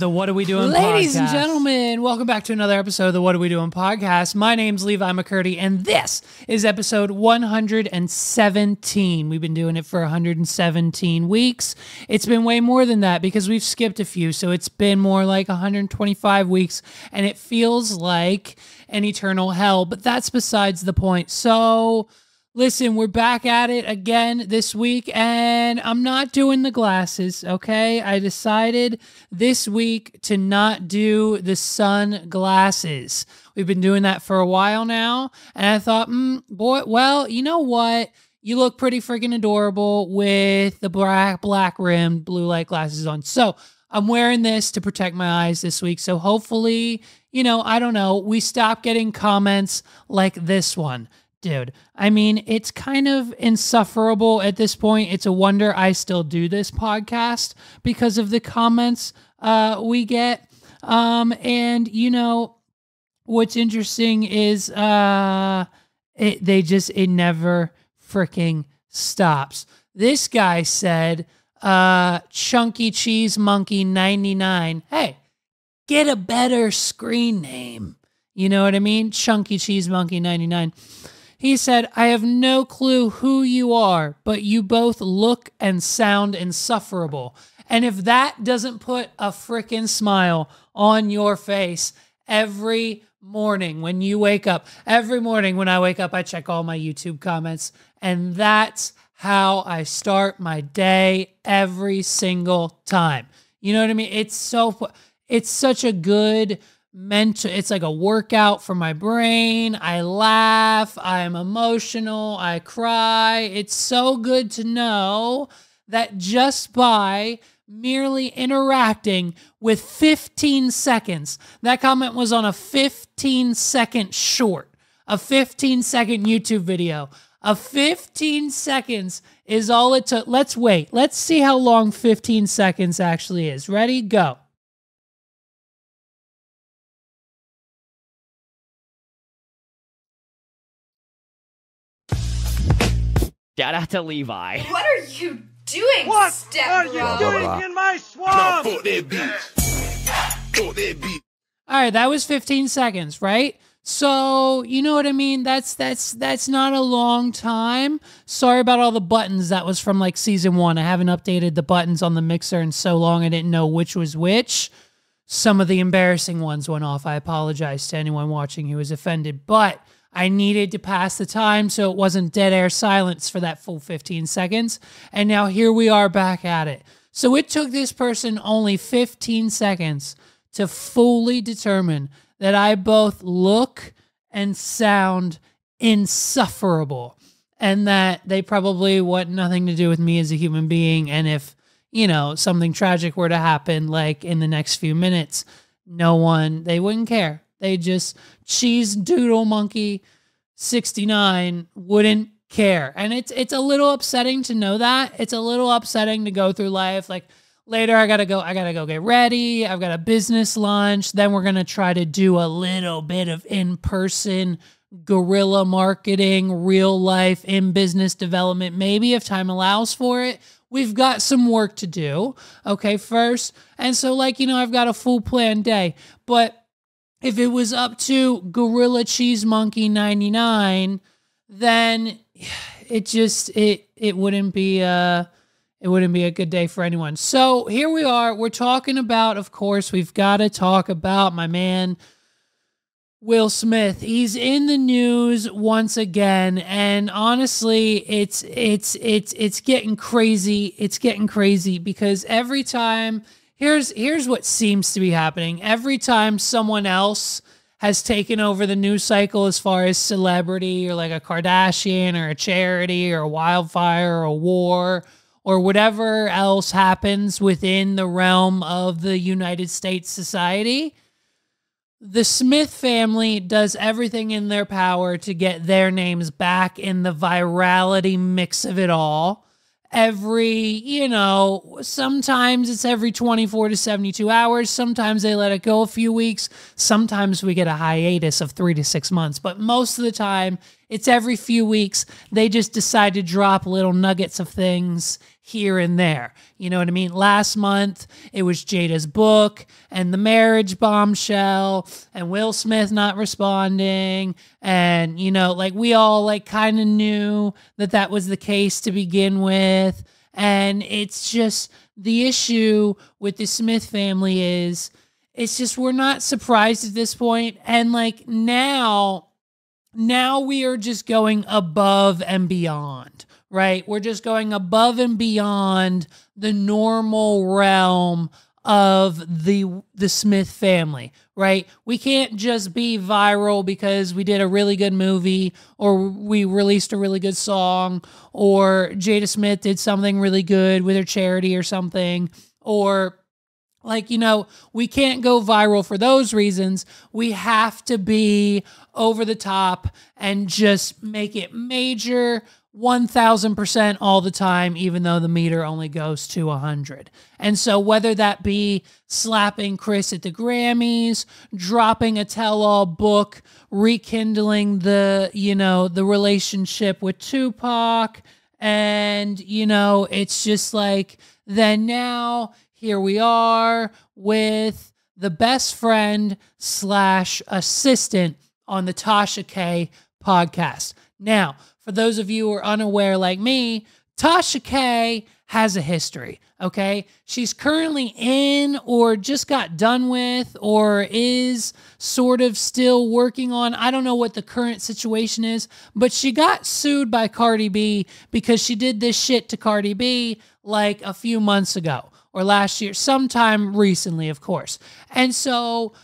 the What Are We Doing podcast. Ladies and gentlemen, welcome back to another episode of the What Are We Doing podcast. My name's Levi McCurdy, and this is episode 117. We've been doing it for 117 weeks. It's been way more than that because we've skipped a few, so it's been more like 125 weeks, and it feels like an eternal hell, but that's besides the point. So listen, we're back at it again this week, and I'm not doing the glasses, okay? I decided this week to not do the sunglasses. We've been doing that for a while now, and I thought, boy, well, you know what? You look pretty freaking adorable with the black rimmed blue light glasses on. So I'm wearing this to protect my eyes this week, so hopefully, I don't know, we stop getting comments like this one. Dude, I mean, it's kind of insufferable at this point. It's a wonder I still do this podcast because of the comments we get. And, what's interesting is it never freaking stops. This guy said, Chunky Cheese Monkey 99. Hey, get a better screen name. You know what I mean? Chunky Cheese Monkey 99. He said, I have no clue who you are, but you both look and sound insufferable. And if that doesn't put a frickin' smile on your face every morning when you wake up, every morning when I wake up, I check all my YouTube comments, and that's how I start my day every single time. You know what I mean? It's such a good it's like a workout for my brain. I laugh, I'm emotional, I cry. It's so good to know that just by merely interacting with 15 seconds, that comment was on a 15-second short, a 15-second YouTube video. A 15 seconds is all it took. Let's wait. Let's see how long 15 seconds actually is. Ready? Go. Shout out to Levi. What are you doing, What step are you bro? doing in my swamp? All right, that was 15 seconds, right? So, you know what I mean? That's not a long time. Sorry about all the buttons. That was from like season 1. I haven't updated the buttons on the mixer in so long I didn't know which was which. Some of the embarrassing ones went off. I apologize to anyone watching who was offended, but I needed to pass the time so it wasn't dead air silence for that full 15 seconds. And now here we are back at it. So it took this person only 15 seconds to fully determine that I both look and sound insufferable and that they probably want nothing to do with me as a human being. And if, something tragic were to happen, like in the next few minutes, they wouldn't care. They just, Cheese Doodle Monkey 69 wouldn't care. And it's a little upsetting to know that. It's a little upsetting to go through life. Like later I gotta go get ready. I've got a business lunch. Then we're gonna try to do a little bit of in-person guerrilla marketing, real life in business development. Maybe if time allows for it. We've got some work to do, okay, first. And so I've got a full planned day. But if it was up to Gorilla Cheese Monkey 99, then it wouldn't be a good day for anyone. So here we are. We're talking about, of course, we've got to talk about my man Will Smith. He's in the news once again, and honestly, it's getting crazy. It's getting crazy because every time. Here's what seems to be happening. Every time someone else has taken over the news cycle as far as celebrity or like a Kardashian or a charity or a wildfire or a war or whatever else happens within the realm of the United States society, the Smith family does everything in their power to get their names back in the virality mix of it all. Sometimes it's every 24 to 72 hours. Sometimes they let it go a few weeks. Sometimes we get a hiatus of 3 to 6 months. But most of the time, It's every few weeks. They just decide to drop little nuggets of things here and there. You know what I mean? Last month, it was Jada's book and the marriage bombshell and Will Smith not responding. And, you know, like we all like kind of knew that was the case to begin with. And it's just the issue with the Smith family is it's just we're not surprised at this point. And like now we are just going above and beyond. Right? We're just going above and beyond the normal realm of the Smith family, right? We can't just be viral because we did a really good movie or we released a really good song or Jada Smith did something really good with her charity or something, or like, you know, we can't go viral for those reasons. We have to be over the top and just make it major 1,000% all the time, even though the meter only goes to 100. And so whether that be slapping Chris at the Grammys, dropping a tell-all book, rekindling the relationship with Tupac, and, you know, it's just like, then now here we are with the best friend / assistant on the Tasha K podcast. Now, for those of you who are unaware like me, Tasha K has a history, okay? She's currently in or just got done with or is sort of still working on, I don't know what the current situation is, but she got sued by Cardi B because she did this shit to Cardi B like a few months ago or last year, sometime recently, of course. And so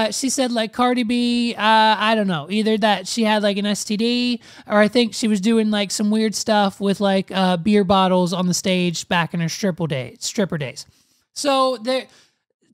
she said like Cardi B, I don't know, either that she had like an STD or I think she was doing like some weird stuff with like beer bottles on the stage back in her stripper days. So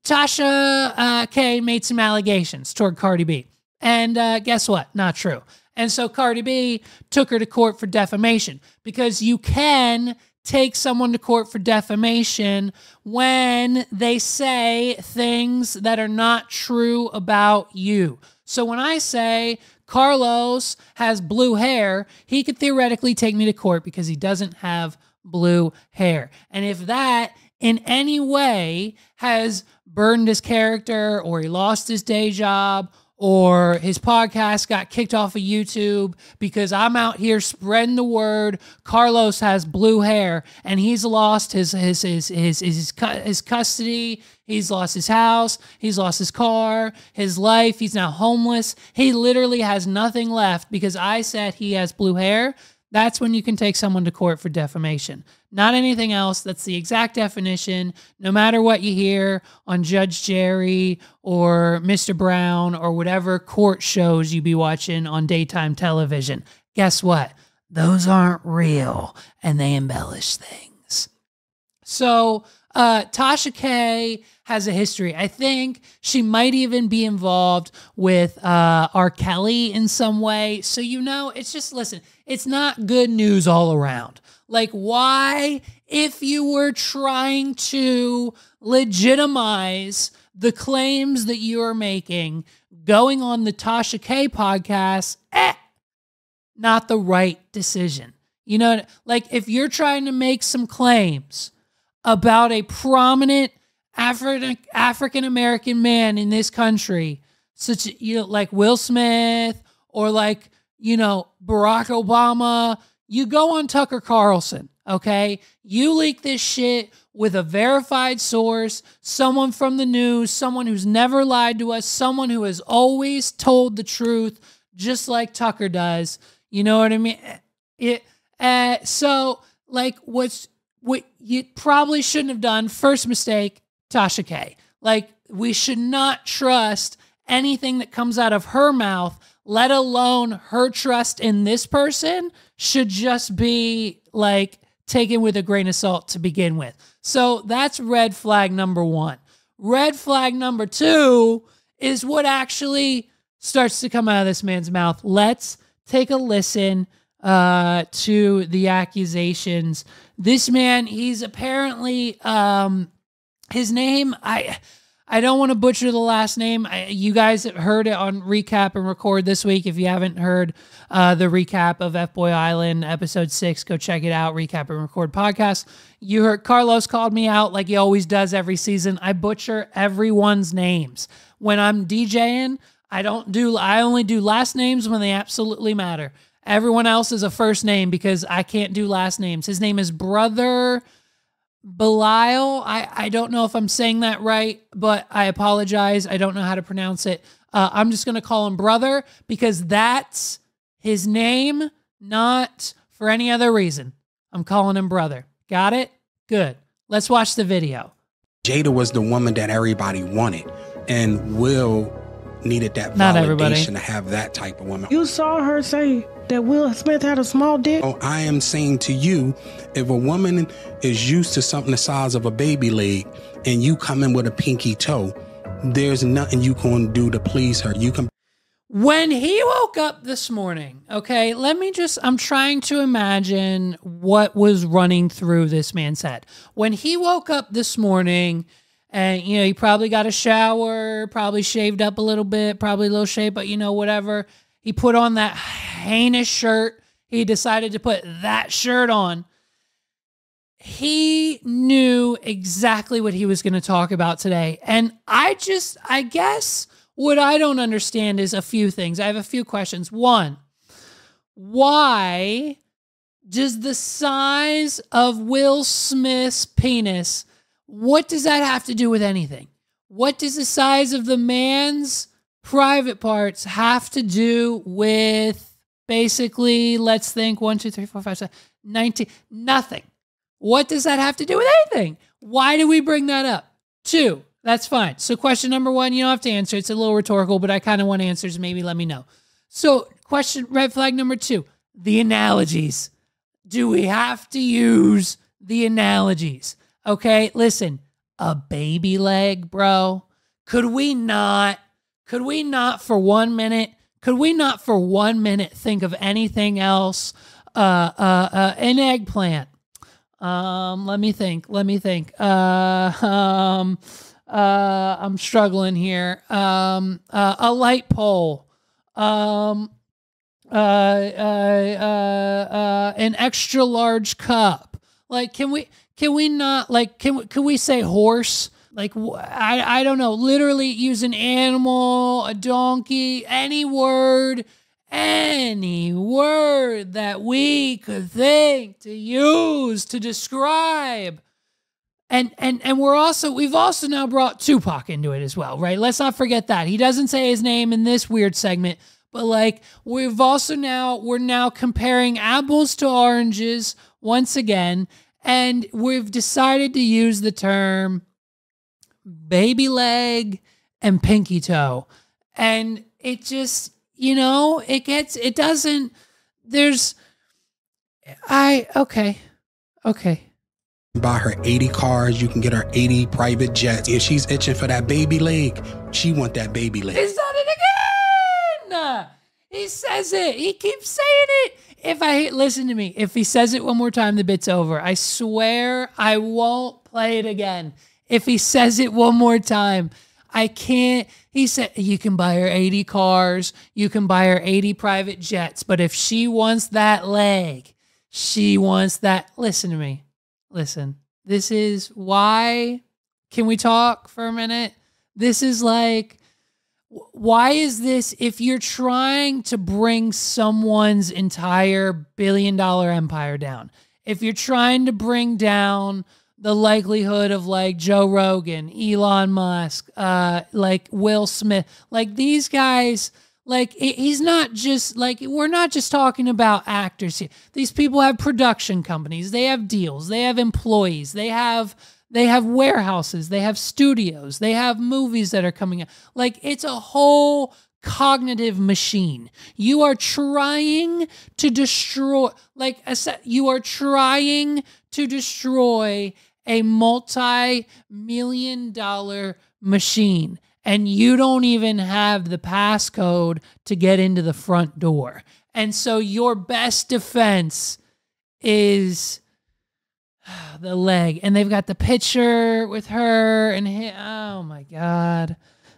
Tasha K made some allegations toward Cardi B. And guess what? Not true. And so Cardi B took her to court for defamation because you can take someone to court for defamation when they say things that are not true about you. So when I say Carlos has blue hair, he could theoretically take me to court because he doesn't have blue hair. And if that in any way has burned his character or he lost his day job or his podcast got kicked off of YouTube because I'm out here spreading the word Carlos has blue hair and he's lost his custody, he's lost his house, he's lost his car, his life, he's now homeless. He literally has nothing left because I said he has blue hair. That's when you can take someone to court for defamation. Not anything else. That's the exact definition. No matter what you hear on Judge Jerry or Mr. Brown or whatever court shows you be watching on daytime television, guess what? Those aren't real and they embellish things. So Tasha K has a history. I think she might even be involved with R. Kelly in some way. So, you know, it's just, listen, it's not good news all around. Like, why, if you were trying to legitimize the claims that you are making, going on the Tasha K podcast, not the right decision. You know, like if you're trying to make some claims about a prominent African-American man in this country, such, you know, like Will Smith or like, you know, Barack Obama, you go on Tucker Carlson, okay? You leak this shit with a verified source, someone from the news, someone who's never lied to us, someone who has always told the truth, just like Tucker does. You know what I mean? So, like, what you probably shouldn't have done, first mistake, Tasha K. Like, we should not trust anything that comes out of her mouth, let alone her trust in this person should just be, like, taken with a grain of salt to begin with. So that's red flag number one. Red flag number two is what actually starts to come out of this man's mouth. Let's take a listen to the Accusations. This man, he's apparently, his name, I I don't want to butcher the last name. You guys heard it on Recap and Record this week. If you haven't heard the recap of F-Boy Island episode 6, go check it out. Recap and Record podcast. You heard Carlos called me out like he always does every season. I butcher everyone's names. When I'm DJing, I only do last names when they absolutely matter. Everyone else is a first name because I can't do last names. His name is Brother Bilaal. I don't know if I'm saying that right, but I apologize. I don't know how to pronounce it. I'm just going to call him Brother because that's his name, not for any other reason. I'm calling him Brother. Got it? Good. Let's watch the video. Jada was the woman that everybody wanted, and Will needed that Not validation everybody. to have that type of woman. You saw her say that Will Smith had a small dick? Oh, I am saying to you, if a woman is used to something the size of a baby leg and you come in with a pinky toe, there's nothing you can do to please her. You can. When he woke up this morning, okay, I'm trying to imagine what was running through this man's head. When he woke up this morning, and, he probably got a shower, probably shaved up a little bit, probably a little shave, but, whatever. He put on that heinous shirt. He decided to put that shirt on. He knew exactly what he was going to talk about today. And I guess what I don't understand is a few things. I have a few questions. One, why does the size of Will Smith's penis, what does that have to do with anything? What does the size of the man's private parts have to do with basically, let's think, 1, 2, 3, 4, 5, 6, 19, nothing. What does that have to do with anything? Why do we bring that up? 2, that's fine. So question number 1, you don't have to answer. It's a little rhetorical, but I kind of want answers. Maybe let me know. So red flag number 2, the analogies. Do we have to use the analogies? Okay, listen, a baby leg, bro. Could we not for 1 minute think of anything else? An eggplant. Let me think. I'm struggling here. A light pole. An extra large cup. Like, can we not, like, can we say horse? Like, I don't know, literally use an animal, a donkey, any word that we could think to use to describe. And we've also now brought Tupac into it as well, right? Let's not forget that. He doesn't say his name in this weird segment, but like we're now comparing apples to oranges once again, and we've decided to use the term baby leg and pinky toe. And it just, okay. Buy her 80 cars, you can get her 80 private jets. If she's itching for that baby leg, she want that baby leg. He said it again! He says it. He keeps saying it. Listen to me. If he says it one more time, the bit's over. I swear I won't play it again. If he says it one more time, I can't. He said, you can buy her 80 cars, you can buy her 80 private jets, but if she wants that leg, she wants that. Listen to me. Listen, this is why. Can we talk for a minute? This is like, why is this, if you're trying to bring someone's entire billion-dollar empire down, if you're trying to bring down the likelihood of like Joe Rogan, Elon Musk, like Will Smith, like these guys, like he's not just like, we're not just talking about actors here. These people have production companies, they have deals, they have employees, they have warehouses, they have studios, they have movies that are coming out. Like it's a whole cognitive machine. You are trying to destroy, a multi-million-dollar machine, and you don't even have the passcode to get into the front door. And so your best defense is the leg, and they've got the picture with her and him. Oh my God,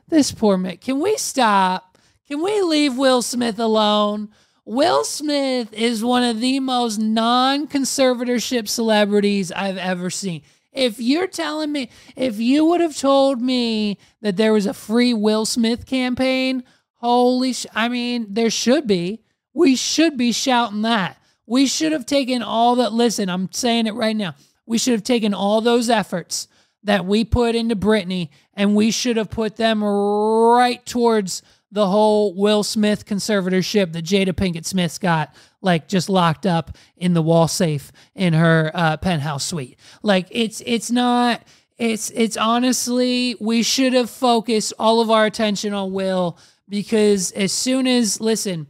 this poor man. Can we stop? Can we leave Will Smith alone? Will Smith is one of the most non-conservatorship celebrities I've ever seen. If you're telling me, if you would have told me that there was a free Will Smith campaign, I mean, there should be. We should be shouting that. We should have taken all that. Listen, I'm saying it right now. We should have taken all those efforts that we put into Britney, and we should have put them right towards the whole Will Smith conservatorship that Jada Pinkett Smith's got, like, just locked up in the wall safe in her penthouse suite. Like, it's honestly, we should have focused all of our attention on Will, because as soon as, listen,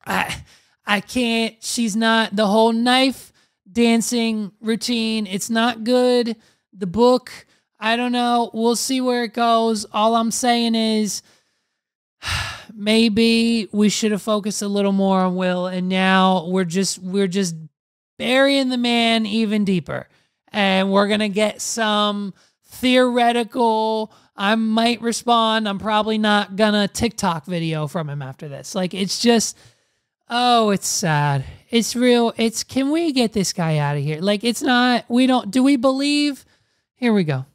I can't, she's not, the whole knife dancing routine, it's not good. The book, I don't know. We'll see where it goes. All I'm saying is maybe we should have focused a little more on Will, and now we're just burying the man even deeper. And we're going to get some theoretical, I might respond, I'm probably not going to TikTok video from him after this. Like, it's just, oh, it's sad. It's real. Can we get this guy out of here? Like, it's not, do we believe? Here we go.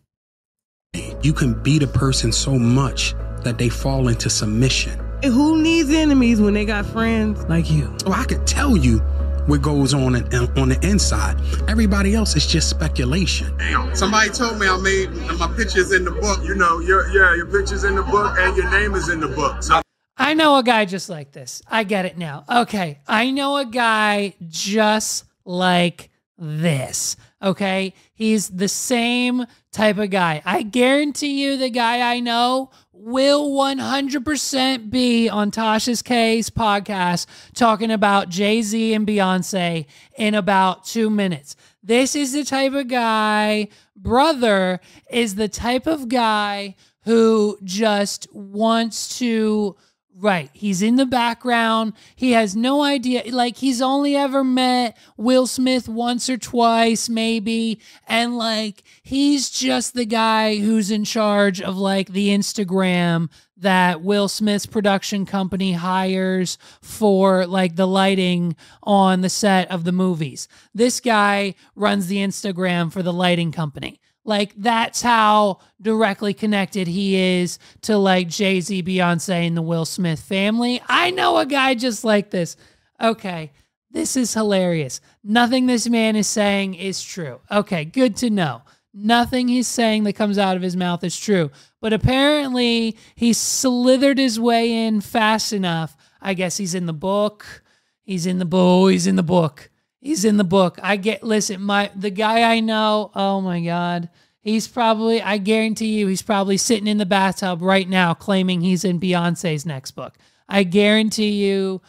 You can beat a person so much that they fall into submission. Who needs enemies when they got friends like you? Well, I could tell you what goes on the inside. Everybody else is just speculation. Somebody told me I made my pictures in the book. You know, your picture's in the book and your name is in the book. So I know a guy just like this. I get it now. Okay. I know a guy just like this. Okay. He's the same type of guy. I guarantee you the guy I know will 100% be on Tasha's K's podcast talking about Jay-Z and Beyonce in about 2 minutes. This is the type of guy, brother is the type of guy who just wants to, right, he's in the background. He has no idea. Like, he's only ever met Will Smith once or twice, maybe. And, like, he's just the guy who's in charge of, like, the Instagram that Will Smith's production company hires for, like, the lighting on the set of the movies. This guy runs the Instagram for the lighting company. Like, that's how directly connected he is to, like, Jay-Z, Beyonce, and the Will Smith family. I know a guy just like this. Okay, this is hilarious. Nothing this man is saying is true. Okay, good to know. Nothing he's saying that comes out of his mouth is true. But apparently, he slithered his way in fast enough. I guess he's in the book. He's in the book. He's in the book. He's in the book. Listen, the guy I know, oh my God, he's probably, I guarantee you, he's probably sitting in the bathtub right now claiming he's in Beyonce's next book. I guarantee you,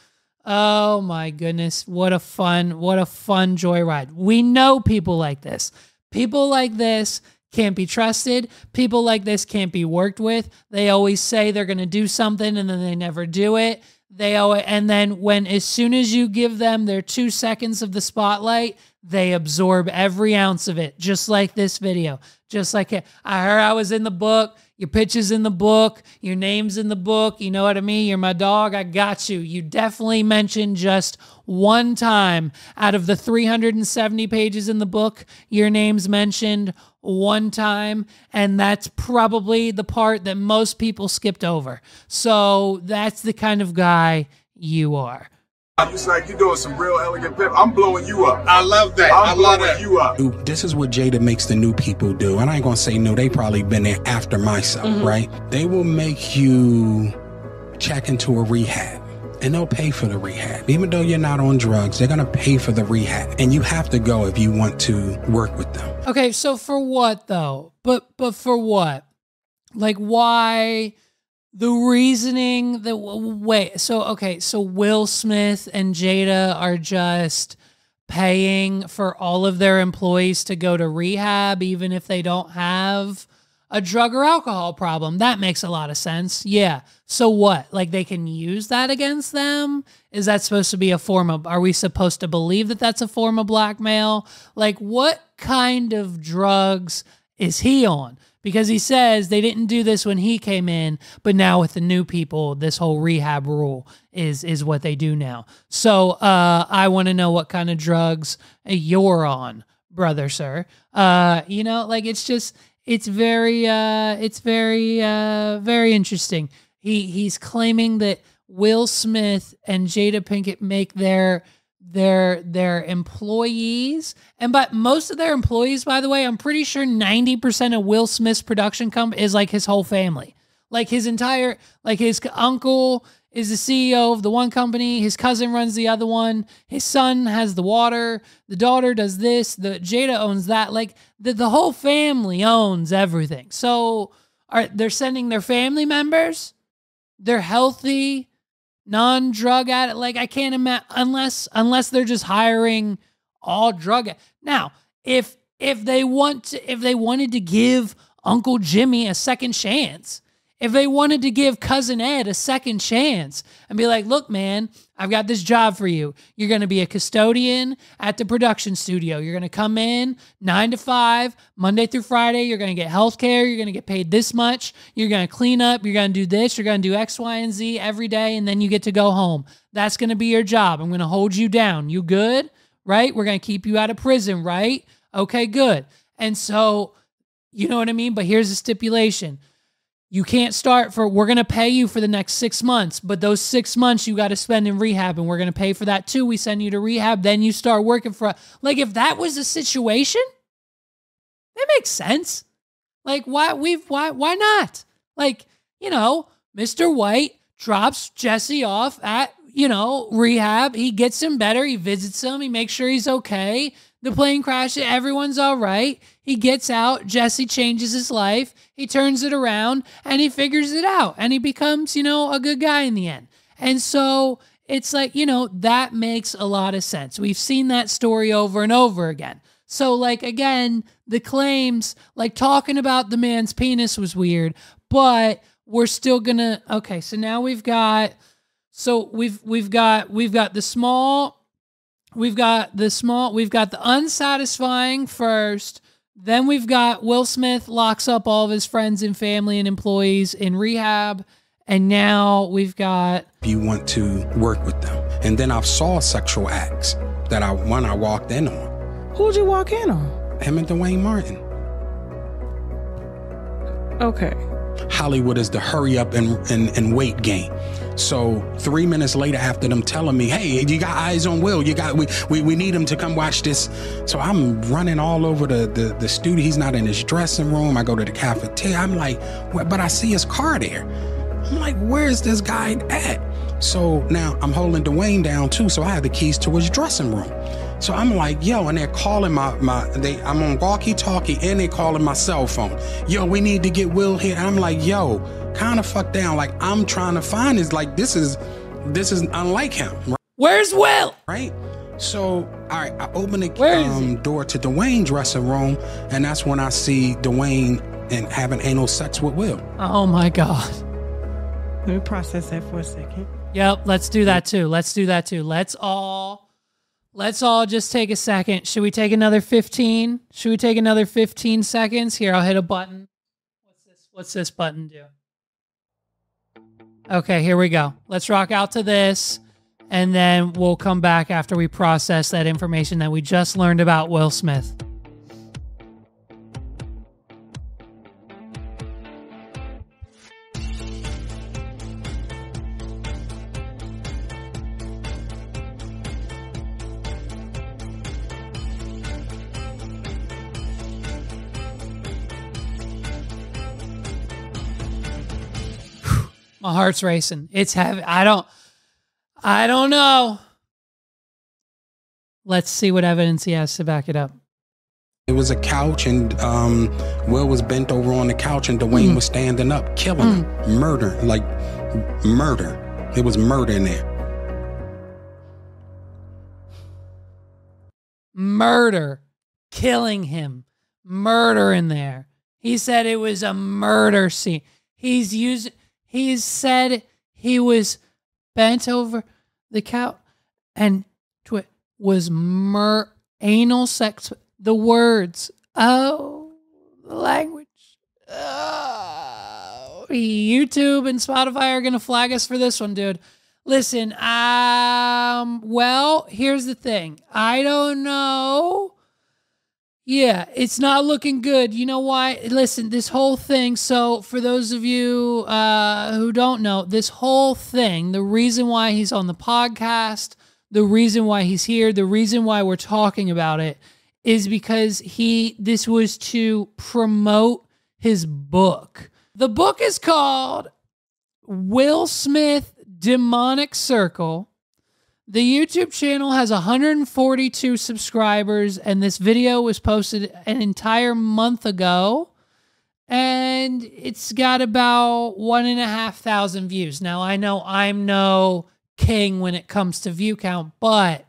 oh my goodness, what a fun joyride. We know people like this. People like this can't be trusted. People like this can't be worked with. They always say they're going to do something and then they never do it. And then as soon as you give them their 2 seconds of the spotlight, they absorb every ounce of it, just like this video. Just like it. I heard I was in the book. Your picture's in the book. Your name's in the book. You know what I mean? You're my dog. I got you. You definitely mentioned just one time out of the 370 pages in the book, your name's mentioned one time, and that's probably the part that most people skipped over. So that's the kind of guy you are. It's like you're doing some real elegant pip. I'm blowing you up. I love that. I'm blowing you up. This is what Jada makes the new people do. And I ain't going to say new. They probably been there after myself, right? They will make you check into a rehab. And they'll pay for the rehab. Even though you're not on drugs, they're going to pay for the rehab. And you have to go if you want to work with them. Okay, so for what, though? But for what? Like, why? The reasoning that, wait, so Will Smith and Jada are just paying for all of their employees to go to rehab, even if they don't have a drug or alcohol problem. That makes a lot of sense. Yeah. So what? Like they can use that against them? Is that supposed to be a form of, are we supposed to believe that that's a form of blackmail? Like what kind of drugs is he on? Because he says they didn't do this when he came in, but now with the new people, this whole rehab rule is what they do now. So I want to know what kind of drugs you're on, brother, sir. Like it's very interesting. He's claiming that Will Smith and Jada Pinkett make their employees, and but most of their employees, by the way, I'm pretty sure 90% of Will Smith's production company is like his whole family. Like his entire, like his uncle is the CEO of the one company, his cousin runs the other one, his son has the water, the daughter does this, the Jada owns that. Like the whole family owns everything. So they're sending their family members, they're healthy, non-drug addict. Like I can't imagine unless they're just hiring all drug. Now, if they wanted to give Uncle Jimmy a second chance, if they wanted to give Cousin Ed a second chance and be like, look, man, I've got this job for you. You're going to be a custodian at the production studio. You're going to come in 9 to 5, Monday through Friday. You're going to get health care. You're going to get paid this much. You're going to clean up. You're going to do this. You're going to do X, Y, and Z every day, and then you get to go home. That's going to be your job. I'm going to hold you down. You good? Right? We're going to keep you out of prison, right? Okay, good. And so, you know what I mean? But here's the stipulation. You can't we're going to pay you for the next 6 months, but those 6 months you got to spend in rehab, and we're going to pay for that too. We send you to rehab, then you start working like if that was the situation, that makes sense. Like why not? Like, Mr. White drops Jesse off at, rehab. He gets him better. He visits him. He makes sure he's okay. The plane crashes. Everyone's all right. He gets out. Jesse changes his life. He turns it around and he figures it out and he becomes, a good guy in the end. And so it's like, that makes a lot of sense. We've seen that story over and over again. So like, again, the claims, like talking about the man's penis was weird, but we're still gonna, okay. So now we've got the unsatisfying first. Then we've got Will Smith locks up all of his friends and family and employees in rehab. And now we've got... You want to work with them. And then I saw sexual acts that I walked in on. Who'd you walk in on? Him and Duane Martin. Okay. Hollywood is the hurry up and wait game. So 3 minutes later, after them telling me, hey, you got eyes on Will, we need him to come watch this. So I'm running all over the studio. He's not in his dressing room. I go to the cafeteria. I'm like, but I see his car there. I'm like, where's this guy at? So now I'm holding Duane down too. So I have the keys to his dressing room. So I'm like, yo, and they're calling I'm on walkie-talkie and they're calling my cell phone. Yo, we need to get Will here. And I'm like, yo, kind of fuck down. Like I'm trying to find this is unlike him. Right? Where's Will? Right? So, all right, I open the door to Duane's dressing room, and that's when I see Duane and having anal sex with Will. Oh my God. Let me process that for a second. Yep, let's do that too. Let's all just take a second. Should we take another 15? Should we take another 15 seconds? Here, I'll hit a button. What's this button do? Okay, here we go. Let's rock out to this, and then we'll come back after we process that information that we just learned about Will Smith. My heart's racing. It's heavy. I don't know. Let's see what evidence he has to back it up. It was a couch, and Will was bent over on the couch, and Duane was standing up, killing him. Murder. It was murder in there. Murder. Killing him. Murder in there. He said it was a murder scene. He's said he was bent over the couch and was anal sex. The words. Oh, the language. Oh, YouTube and Spotify are going to flag us for this one, dude. Listen, well, here's the thing. I don't know. Yeah, it's not looking good. You know why? Listen, this whole thing, so for those of you who don't know, this whole thing, the reason why he's on the podcast, the reason why he's here, the reason why we're talking about it is because this was to promote his book. The book is called Will Smith Demonic Circle. The YouTube channel has 142 subscribers, and this video was posted an entire month ago, and it's got about 1,500 views. Now, I know I'm no king when it comes to view count, but,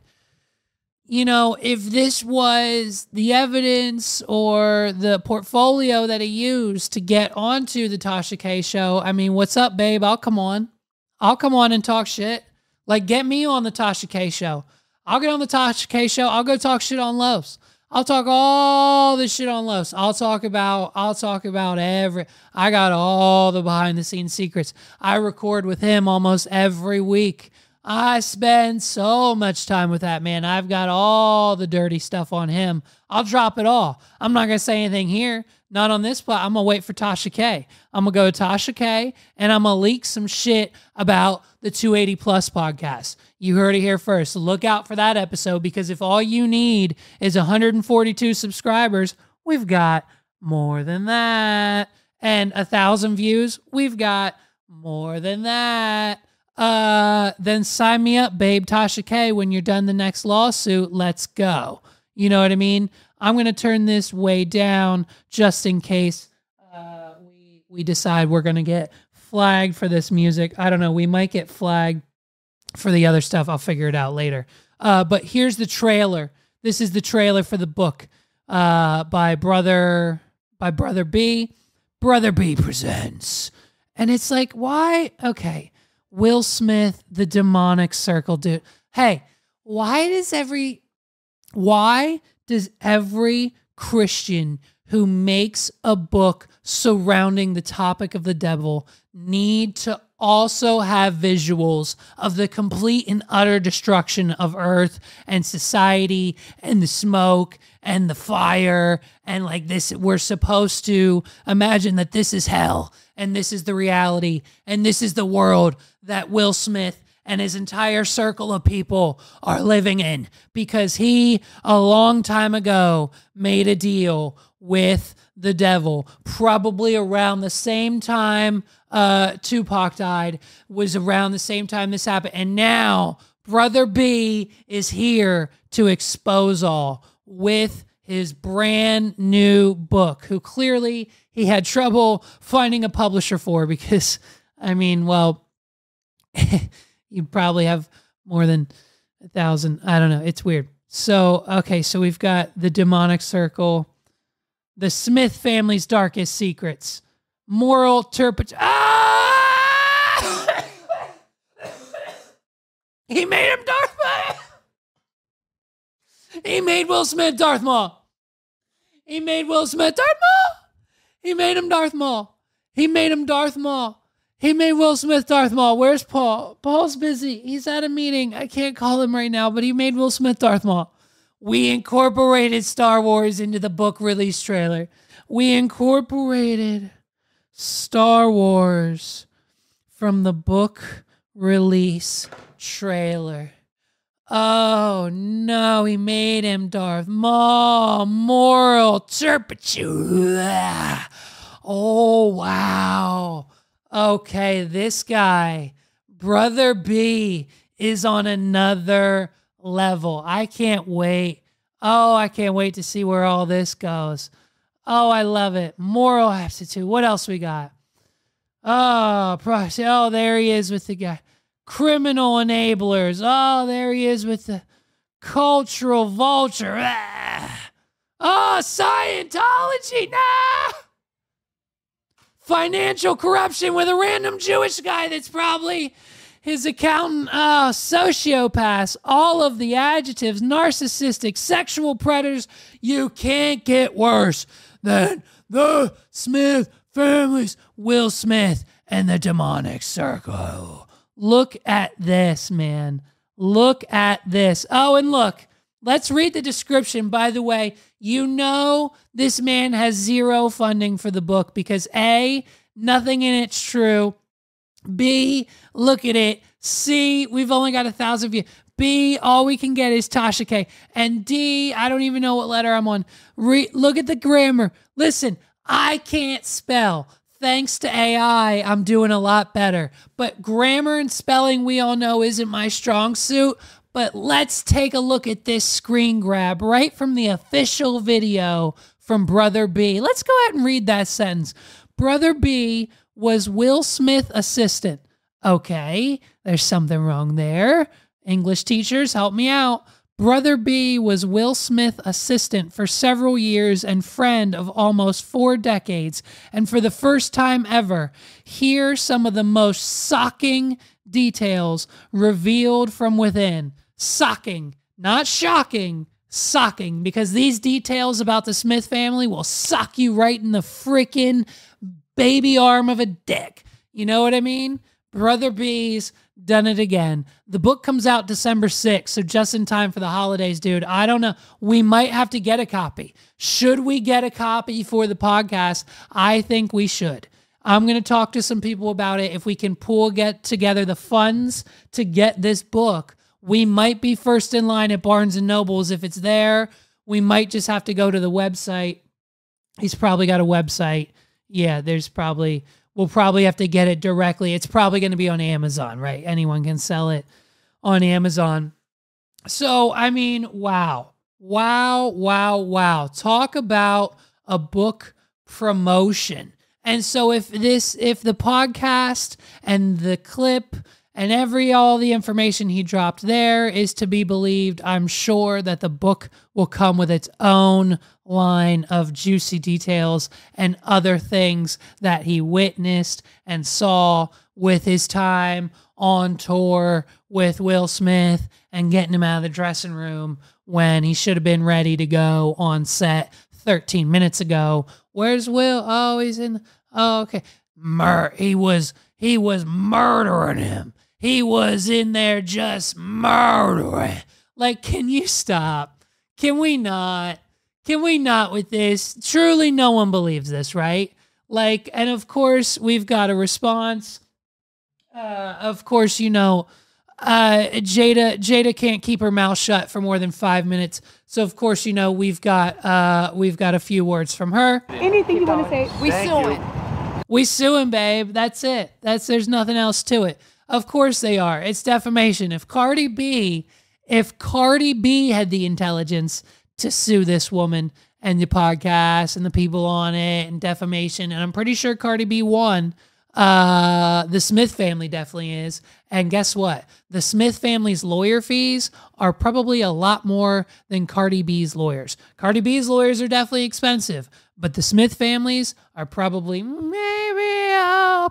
you know, if this was the evidence or the portfolio that he used to get onto the Tasha K show, I mean, what's up, babe? I'll come on. I'll come on and talk shit. Like, get me on the Tasha K show. I'll get on the Tasha K show. I'll go talk shit on Los. I'll talk all this shit on Los. I'll talk about I got all the behind the scenes secrets. I record with him almost every week. I spend so much time with that man. I've got all the dirty stuff on him. I'll drop it all. I'm not going to say anything here. Not on this plot. I'm going to wait for Tasha K. I'm going to go to Tasha K and I'm going to leak some shit about the 280 Plus podcast. You heard it here first. Look out for that episode, because if all you need is 142 subscribers, we've got more than that. And 1,000 views, we've got more than that. Then sign me up, babe. Tasha K, when you're done the next lawsuit, let's go. You know what I mean? I'm going to turn this way down just in case we decide we're going to get flagged for this music. I don't know. We might get flagged for the other stuff. I'll figure it out later. But here's the trailer. This is the trailer for the book by Brother B. Brother B presents. And it's like, why? Okay. Will Smith, the demonic circle, dude. Hey, why does every Christian who makes a book surrounding the topic of the devil need to also have visuals of the complete and utter destruction of earth and society and the smoke and the fire and like this? We're supposed to imagine that this is hell and this is the reality and this is the world that Will Smith and his entire circle of people are living in, because he, a long time ago, made a deal with the devil, probably around the same time Tupac died, was around the same time this happened. And now Brother B is here to expose all with his brand new book, who clearly he had trouble finding a publisher for, because, I mean, well, you probably have more than 1,000. I don't know. It's weird. So, okay. So we've got the demonic circle, the Smith family's darkest secrets, moral turpitude. Ah! He made him Darth Maul. He made Will Smith Darth Maul. He made Will Smith Darth Maul. He made him Darth Maul. He made him Darth Maul. He made Will Smith Darth Maul. Where's Paul? Paul's busy. He's at a meeting. I can't call him right now, but he made Will Smith Darth Maul. We incorporated Star Wars into the book release trailer. We incorporated Star Wars from the book release trailer. Oh, no, he made him Darth Maul. Moral turpitude. Oh, wow. Okay, this guy, Brother B, is on another level. I can't wait. Oh, I can't wait to see where all this goes. Oh, I love it. Moral aptitude. What else we got? Oh, there he is with the guy. Criminal enablers. Oh, there he is with the cultural vulture. Ah. Oh, Scientology. Nah. financial corruption with a random Jewish guy that's probably his accountant, sociopaths, all of the adjectives, narcissistic, sexual predators. You can't get worse than the Smith families, Will Smith, and the demonic circle. Look at this, man. Look at this. Oh, and look, let's read the description. By the way, you know this man has zero funding for the book because A, nothing in it's true. B, look at it. C, we've only got 1,000 views. B, all we can get is Tasha K. And D, I don't even know what letter I'm on. Look at the grammar. Listen, I can't spell. Thanks to AI, I'm doing a lot better. But grammar and spelling, we all know, isn't my strong suit. But let's take a look at this screen grab right from the official video from Brother B. Let's go ahead and read that sentence. Brother B was Will Smith assistant. Okay, there's something wrong there. English teachers, help me out. Brother B was Will Smith assistant for several years and friend of almost 4 decades. And for the first time ever, here's some of the most socking details revealed from within. Socking, not shocking, socking, because these details about the Smith family will sock you right in the freaking baby arm of a dick. You know what I mean? Brother B's done it again. The book comes out December 6th, so just in time for the holidays, dude. I don't know. We might have to get a copy. Should we get a copy for the podcast? I think we should. I'm going to talk to some people about it. If we can get together the funds to get this book, we might be first in line at Barnes & Noble's. If it's there, we might just have to go to the website. He's probably got a website. Yeah, we'll probably have to get it directly. It's probably going to be on Amazon, right? Anyone can sell it on Amazon. So, I mean, wow. Talk about a book promotion. And so if the podcast and the clip and all the information he dropped there is to be believed, I'm sure that the book will come with its own line of juicy details and other things that he witnessed and saw with his time on tour with Will Smith and getting him out of the dressing room when he should have been ready to go on set 13 minutes ago. Where's Will? Oh, he's in. Oh, okay. He was murdering him. He was in there just murdering. Like, can you stop? Can we not? Can we not with this? Truly, no one believes this, right? Like, and of course, we've got a response. Of course, you know, Jada can't keep her mouth shut for more than 5 minutes. So, of course, you know, we've got a few words from her. Anything you want to say? We suing, babe. That's it. There's nothing else to it. Of course they are. It's defamation. If Cardi B had the intelligence to sue this woman and the podcast and the people on it and defamation, and I'm pretty sure Cardi B won, the Smith family definitely is. And guess what? The Smith family's lawyer fees are probably a lot more than Cardi B's lawyers. Cardi B's lawyers are definitely expensive, but the Smith families are probably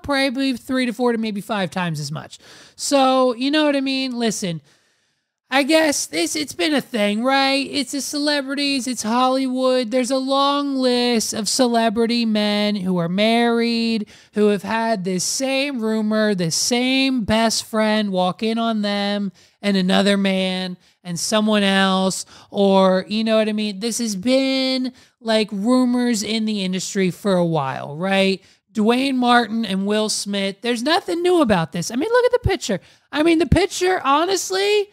probably 3 to 4 to maybe 5 times as much. So, you know what I mean? Listen, I guess it's been a thing, right? It's the celebrities, it's Hollywood. There's a long list of celebrity men who are married, who have had this same rumor, this same best friend walk in on them and another man and someone else, or, you know what I mean? This has been like rumors in the industry for a while, right? Duane Martin and Will Smith, there's nothing new about this. I mean, look at the picture. I mean, the picture, honestly,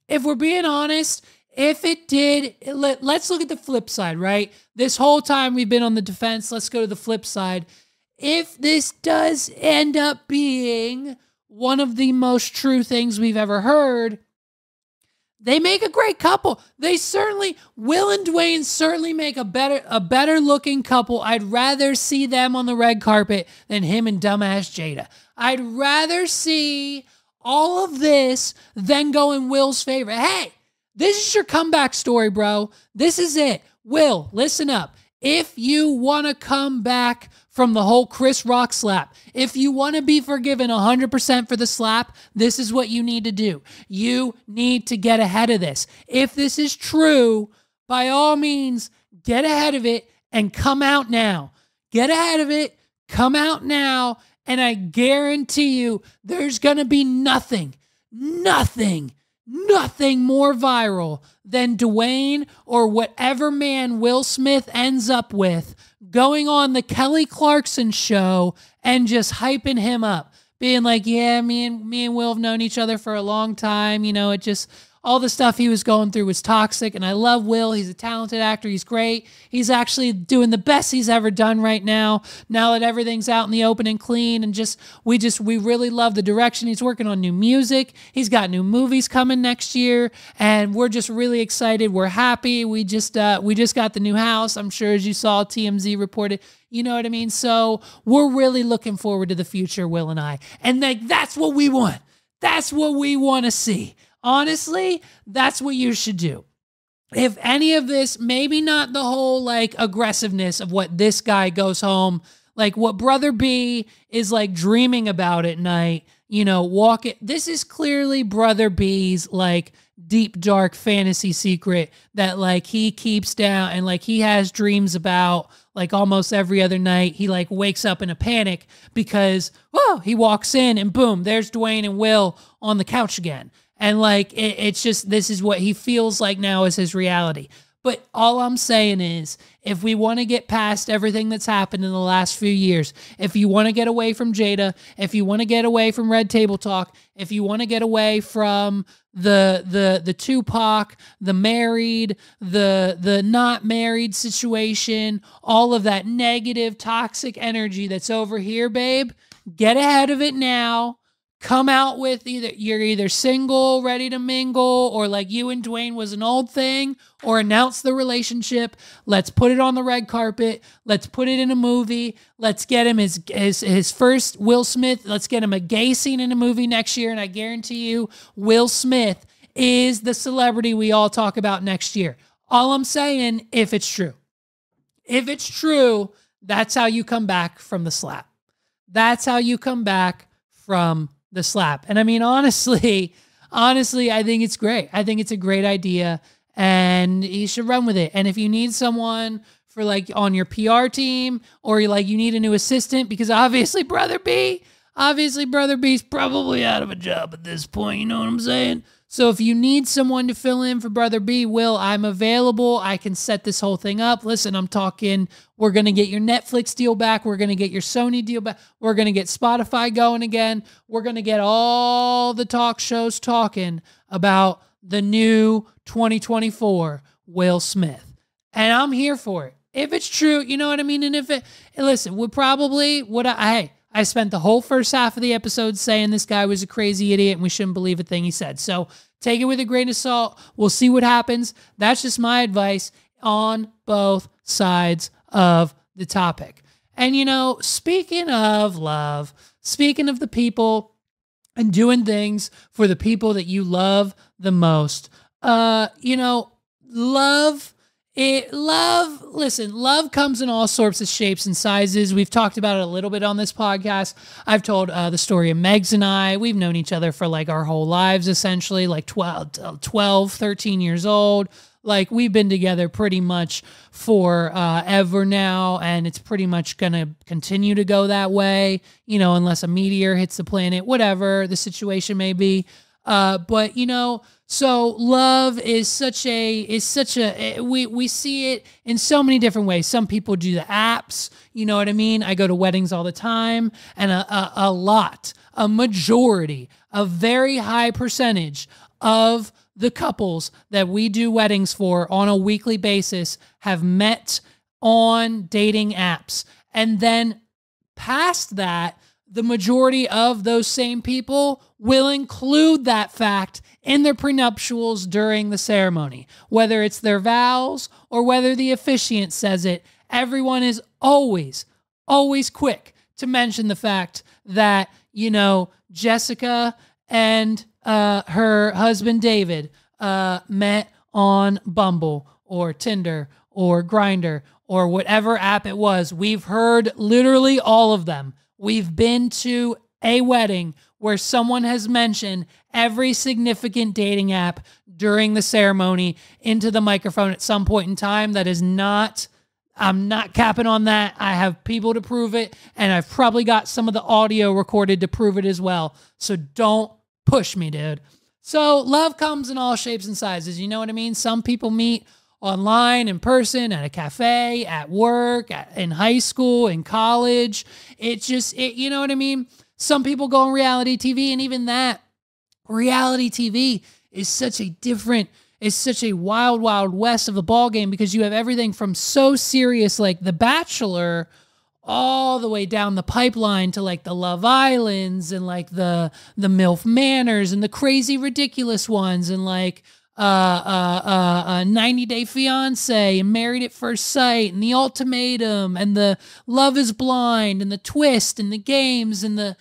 if we're being honest, if it did, let's look at the flip side, right? This whole time we've been on the defense, let's go to the flip side. If this does end up being one of the most true things we've ever heard, they make a great couple. Will and Duane certainly make a better looking couple. I'd rather see them on the red carpet than him and dumbass Jada. I'd rather see all of this than go in Will's favor. Hey, this is your comeback story, bro. This is it. Will, listen up. If you want to come back from the whole Chris Rock slap, if you want to be forgiven 100% for the slap, this is what you need to do. You need to get ahead of this. If this is true, by all means, get ahead of it and come out now. Get ahead of it, come out now, and I guarantee you there's going to be nothing more viral than Duane or whatever man Will Smith ends up with going on the Kelly Clarkson show and just hyping him up, being like, yeah, me and Will have known each other for a long time. You know, it just, all the stuff he was going through was toxic. And I love Will. He's a talented actor. He's great. He's actually doing the best he's ever done right now that everything's out in the open and clean. And we really love the direction. He's working on new music. He's got new movies coming next year. And we're just really excited. We're happy. We just got the new house. I'm sure, as you saw, TMZ reported. You know what I mean? So we're really looking forward to the future, Will and I. And that's what we want. That's what we want to see. Honestly, that's what you should do. If any of this, maybe not the whole like aggressiveness of what this guy goes home, like what Brother B is like dreaming about at night, you know, this is clearly Brother B's like deep, dark fantasy secret that like he keeps down and like he has dreams about like almost every other night. He like wakes up in a panic because, he walks in and boom, there's Duane and Will on the couch again. And like, it's just, this is what he feels like now is his reality. But all I'm saying is, if we want to get past everything that's happened in the last few years, if you want to get away from Jada, if you want to get away from Red Table Talk, if you want to get away from the Tupac, the married, the not married situation, all of that negative, toxic energy that's over here, babe, get ahead of it now. Come out with you're either single, ready to mingle, or like you and Duane was an old thing, or announce the relationship. Let's put it on the red carpet. Let's put it in a movie. Let's get him his first Will Smith. Let's get him a gay scene in a movie next year. And I guarantee you, Will Smith is the celebrity we all talk about next year. All I'm saying, if it's true, that's how you come back from the slap. That's how you come back from the slap. And I mean, honestly, I think it's great. I think it's a great idea and you should run with it. And if you need someone for like on your PR team, or you need a new assistant, because obviously Brother B's probably out of a job at this point. You know what I'm saying? So if you need someone to fill in for Brother B, Will, I'm available. I can set this whole thing up. Listen, I'm talking, we're going to get your Netflix deal back. We're going to get your Sony deal back. We're going to get Spotify going again. We're going to get all the talk shows talking about the new 2024 Will Smith. And I'm here for it. If it's true, you know what I mean? And I spent the whole first half of the episode saying this guy was a crazy idiot and we shouldn't believe a thing he said. So take it with a grain of salt. We'll see what happens. That's just my advice on both sides of the topic. And, speaking of love, speaking of the people and doing things for the people that you love the most, love comes in all sorts of shapes and sizes. We've talked about it a little bit on this podcast. I've told the story of Megs and I. We've known each other for like our whole lives, essentially, like 12, 13 years old. Like we've been together pretty much for ever now, and it's pretty much going to continue to go that way, unless a meteor hits the planet, whatever the situation may be. So love is we see it in so many different ways. Some people do the apps, you know what I mean? I go to weddings all the time, and a majority, a very high percentage of the couples that we do weddings for on a weekly basis have met on dating apps. And then past that, the majority of those same people will include that fact in their prenuptials during the ceremony. Whether it's their vows or whether the officiant says it, everyone is always quick to mention the fact that, Jessica and her husband David met on Bumble or Tinder or Grindr or whatever app it was. We've heard literally all of them. We've been to a wedding where someone has mentioned every significant dating app during the ceremony into the microphone at some point in time. That is not, I'm not capping on that. I have people to prove it, and I've probably got some of the audio recorded to prove it as well. So don't push me, dude. So love comes in all shapes and sizes. You know what I mean? Some people meet online, in person, at a cafe, at work, in high school, in college. You know what I mean? Some people go on reality TV, and even that, reality TV is such a wild, wild west of a ball game, because you have everything from so serious like The Bachelor all the way down the pipeline to like the Love Islands and like the MILF Manors and the crazy ridiculous ones and like 90 Day Fiance and Married at First Sight and The Ultimatum and the Love is Blind and the twist and the games and the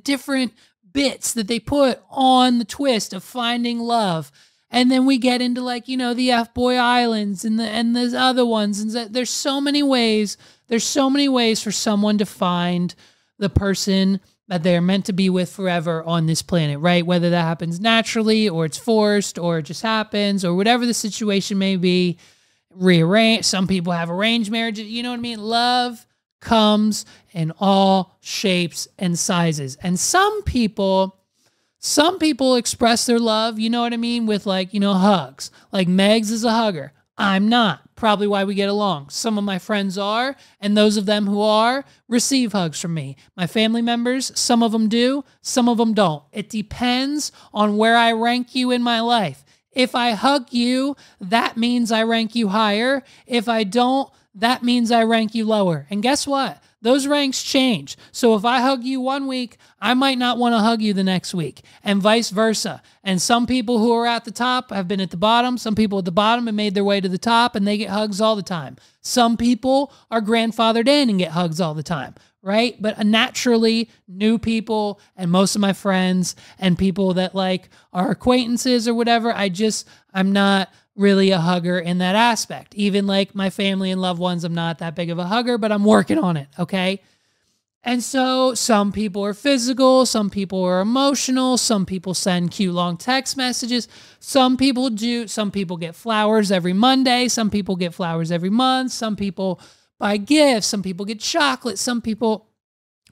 different bits that they put on the twist of finding love. And then we get into like, you know, the F-Boy Islands and there's other ones. And there's so many ways for someone to find the person that they're meant to be with forever on this planet, right? Whether that happens naturally or it's forced or it just happens or whatever the situation may be, rearrange. Some people have arranged marriages. You know what I mean? Love comes in all shapes and sizes. And some people express their love, you know what I mean, with like, you know, hugs. Like Megs is a hugger. I'm not. Probably why we get along. Some of my friends are, and those of them who are receive hugs from me. My family members, some of them do, some of them don't. It depends on where I rank you in my life. If I hug you, that means I rank you higher. If I don't, that means I rank you lower. And guess what? Those ranks change. So if I hug you one week, I might not want to hug you the next week, and vice versa. And some people who are at the top have been at the bottom. Some people at the bottom have made their way to the top, and they get hugs all the time. Some people are grandfathered in and get hugs all the time, right? But naturally, new people and most of my friends and people that like are acquaintances or whatever, I'm not really a hugger in that aspect. Even like my family and loved ones, I'm not that big of a hugger, but I'm working on it, okay? And so some people are physical, some people are emotional, some people send cute long text messages, some people get flowers every Monday, some people get flowers every month, some people buy gifts, some people get chocolate, some people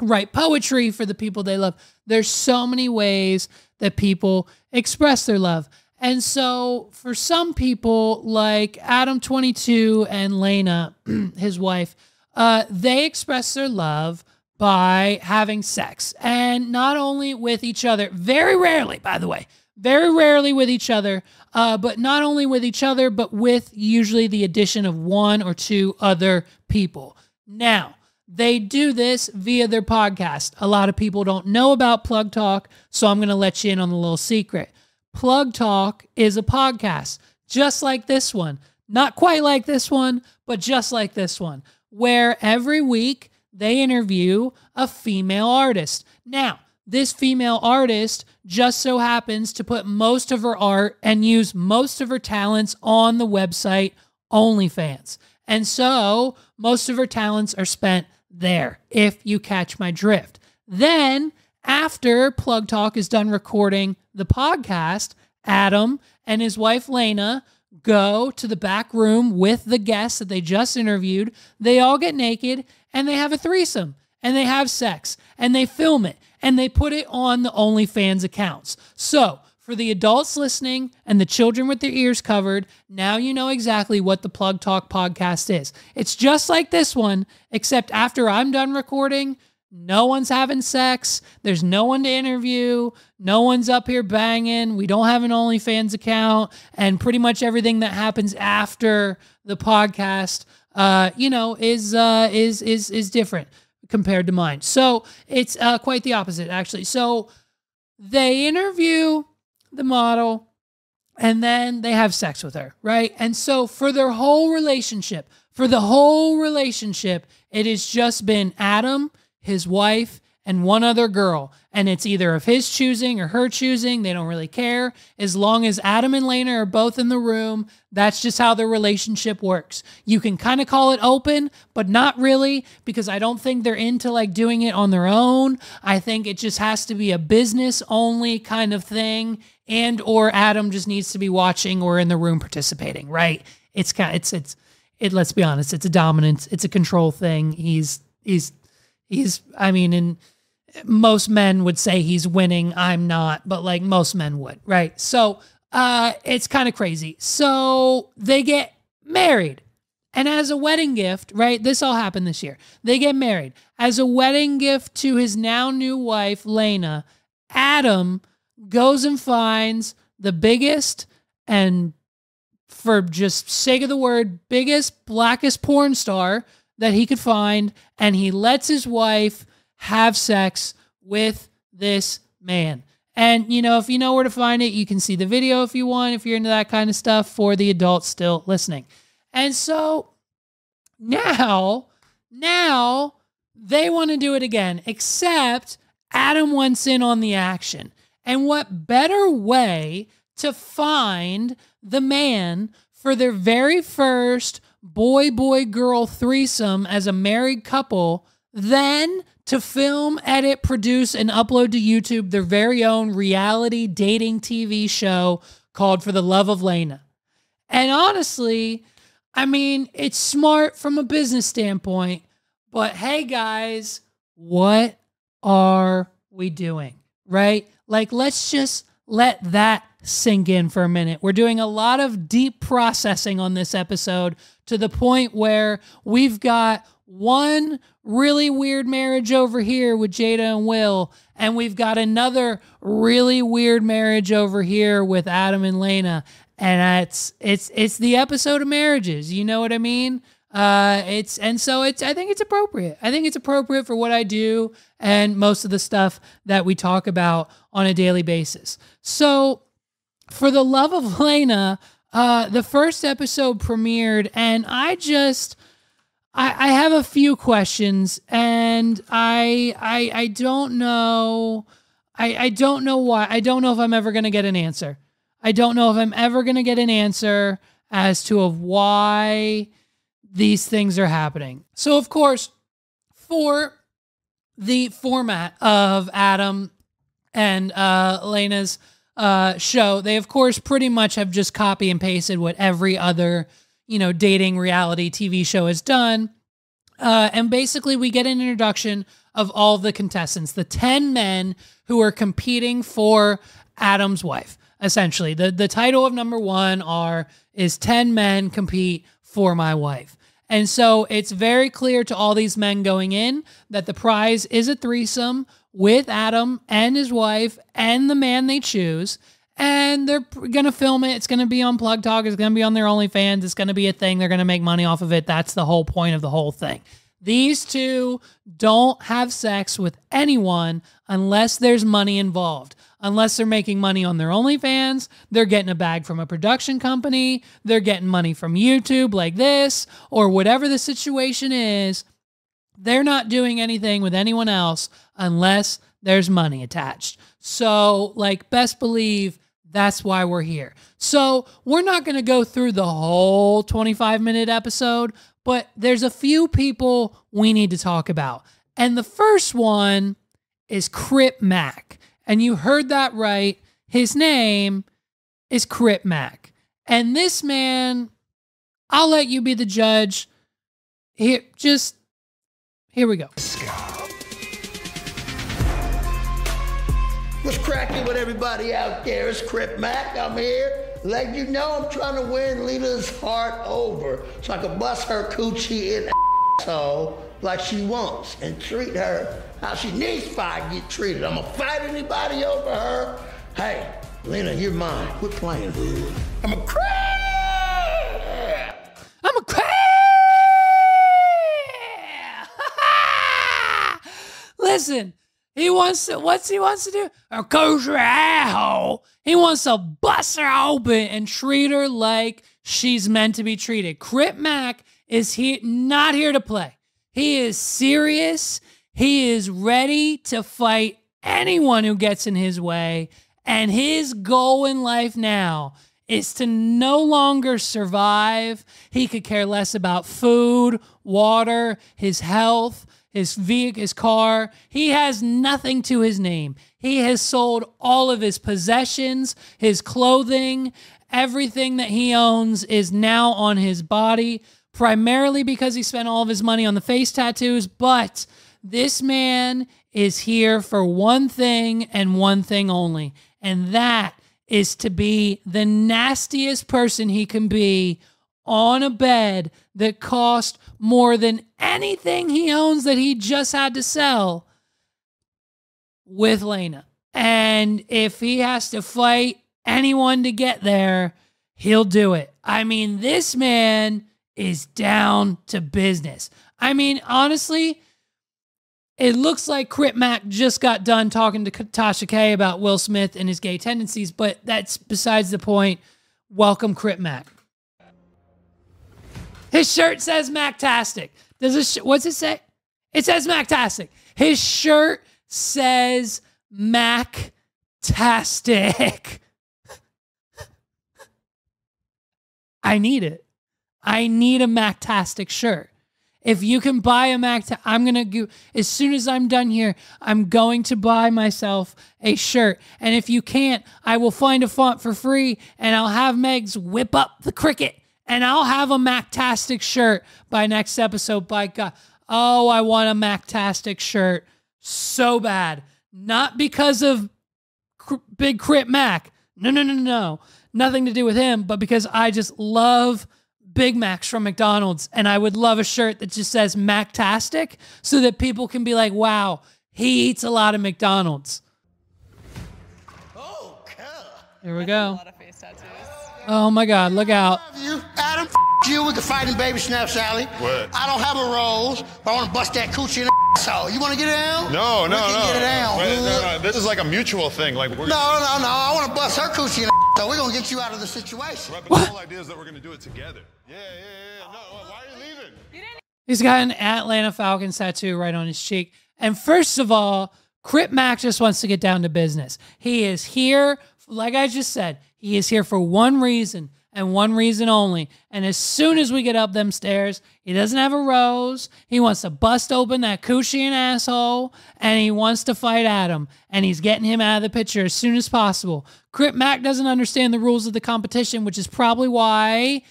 write poetry for the people they love. There's so many ways that people express their love. And so for some people like Adam 22 and Lena, his wife, they express their love by having sex, and not only with each other, very rarely, by the way, very rarely with each other, but not only with each other, but with usually the addition of one or two other people. Now, they do this via their podcast. A lot of people don't know about Plug Talk, so I'm going to let you in on the little secret. Plug Talk is a podcast just like this one. Not quite like this one, but just like this one, where every week they interview a female artist. Now, this female artist just so happens to put most of her art and use most of her talents on the website OnlyFans. And so most of her talents are spent there, if you catch my drift. Then, after Plug Talk is done recording the podcast, Adam and his wife Lena go to the back room with the guests that they just interviewed. They all get naked and they have a threesome and they have sex and they film it and they put it on the OnlyFans accounts. So for the adults listening and the children with their ears covered, now you know exactly what the Plug Talk podcast is. It's just like this one, except after I'm done recording, no one's having sex. There's no one to interview. No one's up here banging. We don't have an OnlyFans account. And pretty much everything that happens after the podcast, is different compared to mine. So it's quite the opposite, actually. So they interview the model and then they have sex with her, right? And so for the whole relationship, it has just been Adam, his wife, and one other girl. And it's either of his choosing or her choosing. They don't really care. As long as Adam and Lena are both in the room, that's just how their relationship works. You can kind of call it open, but not really, because I don't think they're into like doing it on their own. I think it just has to be a business only kind of thing, and or Adam just needs to be watching or in the room participating, right? It's kind of, let's be honest, it's a dominance, it's a control thing. He's I mean, and most men would say he's winning. I'm not, but like most men would, right? So it's kind of crazy. So they get married. And as a wedding gift, right? This all happened this year. They get married. As a wedding gift to his now new wife, Lena, Adam goes and finds the biggest and, for just sake of the word, biggest, blackest porn star that he could find, and he lets his wife have sex with this man. And, you know, if you know where to find it, you can see the video if you want, if you're into that kind of stuff, for the adults still listening. And so now they want to do it again, except Adam wants in on the action. And what better way to find the man for their very first boy-girl threesome as a married couple than to film, edit, produce, and upload to YouTube their very own reality dating TV show called For the Love of Lena. And honestly, I mean, it's smart from a business standpoint, but hey guys, what are we doing, right? Like, let's just let that sink in for a minute. We're doing a lot of deep processing on this episode, to the point where we've got one really weird marriage over here with Jada and Will, and we've got another really weird marriage over here with Adam and Lena. And it's the episode of marriages. You know what I mean? I think it's appropriate. I think it's appropriate for what I do and most of the stuff that we talk about on a daily basis. So, For the Love of Lena, the first episode premiered, and I have a few questions, and I don't know. I don't know why. I don't know if I'm ever going to get an answer. I don't know if I'm ever going to get an answer as to why these things are happening. So, of course, for the format of Adam and Lena's show, they of course pretty much have just copy and pasted what every other, dating reality TV show has done. And basically we get an introduction of all the contestants, the 10 men who are competing for Adam's wife. Essentially, the title of number one is 10 men compete for my wife. And so it's very clear to all these men going in that the prize is a threesome with Adam and his wife and the man they choose. And they're going to film it. It's going to be on Plug Talk. It's going to be on their OnlyFans. It's going to be a thing. They're going to make money off of it. That's the whole point of the whole thing. These two don't have sex with anyone unless there's money involved. Unless they're making money on their OnlyFans, they're getting a bag from a production company, they're getting money from YouTube like this, or whatever the situation is, they're not doing anything with anyone else unless there's money attached. So, best believe that's why we're here. So, we're not going to go through the whole 25-minute episode, but there's a few people we need to talk about. And the first one is Crip Mac. And you heard that right. His name is Crip Mac. And this man, I'll let you be the judge. Here we go. What's cracking with everybody out there? It's Crip Mac. I'm here. Like you know, I'm trying to win Lena's heart over so I can bust her coochie in asshole like she wants and treat her how she needs to get treated. I'm gonna fight anybody over her. Hey, Lena, you're mine. Quit playing, dude. I'm a crap. Listen, what's he wants to do? Coach her asshole. He wants to bust her open and treat her like she's meant to be treated. Crip Mac is not here to play. He is serious. He is ready to fight anyone who gets in his way. And his goal in life now is to no longer survive. He could care less about food, water, his health, his vehicle, his car. He has nothing to his name. He has sold all of his possessions, his clothing, everything that he owns is now on his body, primarily because he spent all of his money on the face tattoos. But this man is here for one thing and one thing only, and that is to be the nastiest person he can be on a bed that cost more than anything he owns that he just had to sell with Lena. And if he has to fight anyone to get there, he'll do it. I mean, this man is down to business. I mean, honestly, it looks like Crip Mac just got done talking to Tasha K about Will Smith and his gay tendencies, but that's besides the point. Welcome, Crip Mac. His shirt says Mactastic. What's it say? It says Mactastic. His shirt says Mactastic. I need it. I need a Mactastic shirt. If you can buy a I'm going to go, as soon as I'm done here, I'm going to buy myself a shirt. And if you can't, I will find a font for free and I'll have Megs whip up the cricket and I'll have a Mactastic shirt by next episode. By God. Oh, I want a Mactastic shirt so bad. Not because of Big Crip Mac. No. Nothing to do with him, but because I just love Big Macs from McDonald's, and I would love a shirt that just says Mactastic so that people can be like, wow, he eats a lot of McDonald's. Oh, God. Here we go. A lot of face tattoos. Oh my God, look out. You, Adam, you, we can fight in Baby Snap Sally. What? I don't have a rose, but I want to bust that coochie in the asshole. You want to get it down? No. Get it down. Wait, no. This is like a mutual thing. Like we're No. I want to bust her coochie in the so we're going to get you out of the situation. Right, but the whole idea is that we're going to do it together. Yeah. No, why are you leaving? He's got an Atlanta Falcons tattoo right on his cheek. And first of all, Crip Mac just wants to get down to business. He is here, like I just said, he is here for one reason and one reason only. And as soon as we get up them stairs, he doesn't have a rose. He wants to bust open that coochie and asshole, and he wants to fight Adam. And he's getting him out of the picture as soon as possible. Crip Mac doesn't understand the rules of the competition, which is probably why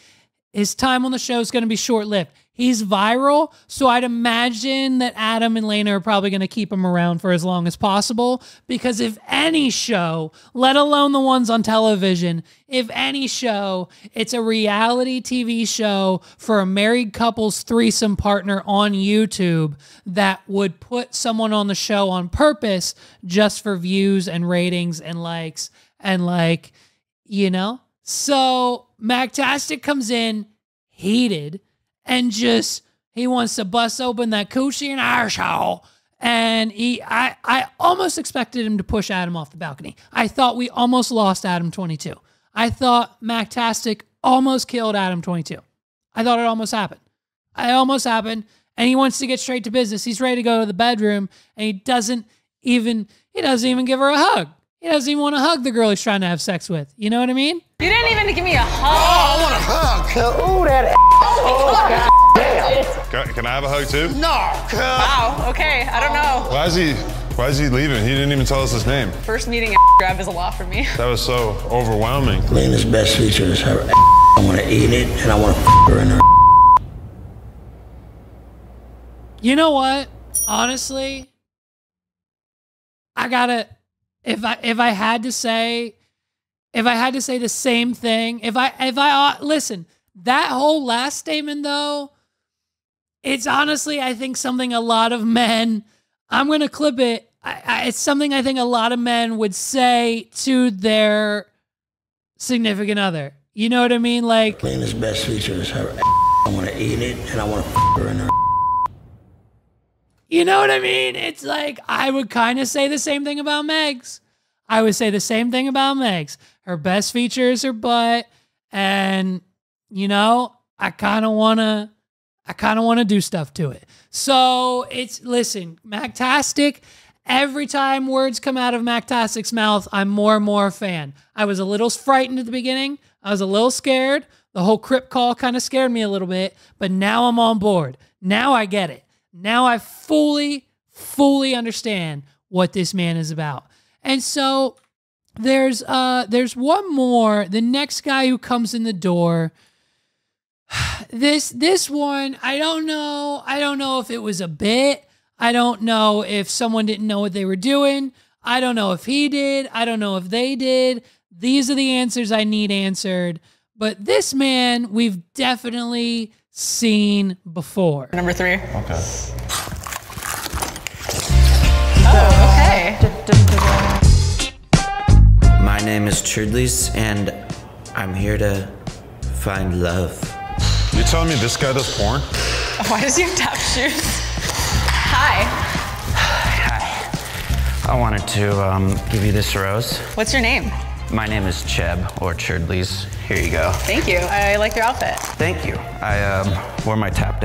his time on the show is going to be short-lived. He's viral, so I'd imagine that Adam and Lena are probably going to keep him around for as long as possible, because if any show, let alone the ones on television, if any show, it's a reality TV show for a married couple's threesome partner on YouTube that would put someone on the show on purpose just for views and ratings and likes and So Mactastic comes in heated and just, he wants to bust open that coochie and arsehole. And I almost expected him to push Adam off the balcony. I thought we almost lost Adam 22. I thought Mactastic almost killed Adam 22. I thought it almost happened. And he wants to get straight to business. He's ready to go to the bedroom, and he doesn't even give her a hug. He doesn't even want to hug the girl he's trying to have sex with. You know what I mean? You didn't even give me a hug. Oh, I want a hug. Oh, that oh, God damn. Can I have a hug too? No. Wow, okay, I don't know. Why is he leaving? He didn't even tell us his name. First meeting grab is a lot for me. That was so overwhelming. Lena's best feature is her I want to eat it, and I want to her in her. You know what? Honestly, I gotta. If I had to say the same thing, listen, that whole last statement though, it's honestly, I think something a lot of men, I'm going to clip it. It's something I think a lot of men would say to their significant other. You know what I mean? Like, Lena's best feature is her I want to eat it, and I want to her in her. You know what I mean? It's like, I would kind of say the same thing about Megs. I would say the same thing about Megs. Her best feature is her butt. And, I kind of want to I kind of want to do stuff to it. So listen, Mactastic, every time words come out of Mactastic's mouth, I'm more and more a fan. I was a little frightened at the beginning. I was a little scared. The whole crypt call kind of scared me a little bit, but now I'm on board. Now I get it. Now I fully understand what this man is about. And so there's one more. The next guy who comes in the door, this one, I don't know if it was a bit. I don't know if someone didn't know what they were doing. I don't know if he did. I don't know if they did. These are the answers I need answered. But this man, we've definitely seen before. Number 3. Okay. Oh, okay. My name is Chudleys, and I'm here to find love. You telling me this guy does porn? Why does he have tap shoes? Hi. Hi. I wanted to give you this rose. What's your name? My name is Cheb, or Chudleys. Here you go. Thank you. I like your outfit. Thank you. I wore my tap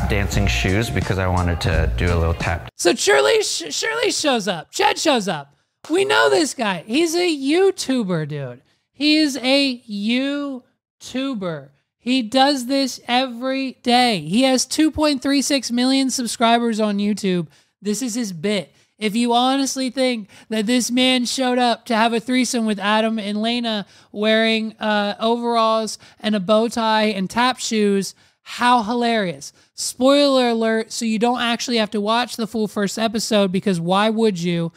dancing shoes because I wanted to do a little tap. So Shirley shows up. Ched shows up. We know this guy. He's a YouTuber, dude. He is a YouTuber. He does this every day. He has 2.36 million subscribers on YouTube. This is his bit. If you honestly think that this man showed up to have a threesome with Adam and Lena wearing overalls and a bow tie and tap shoes, how hilarious. Spoiler alert, so you don't actually have to watch the full first episode, because why would you?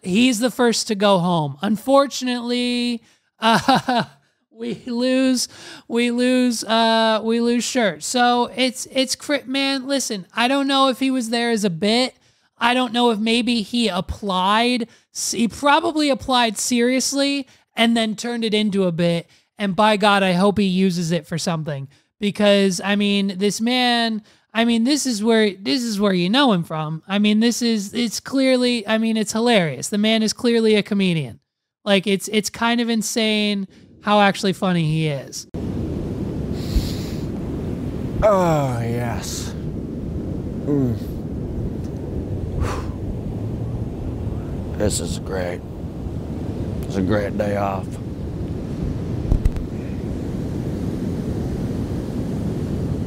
He's the first to go home. Unfortunately, we lose shirt. So it's man, listen, I don't know if he was there as a bit. I don't know if maybe he probably applied seriously and then turned it into a bit. And by God, I hope he uses it for something, because I mean, this man, I mean, this is where you know him from. I mean, it's clearly, I mean, it's hilarious. The man is clearly a comedian. Like it's kind of insane how actually funny he is. Oh, yes. This is great. It's a great day off.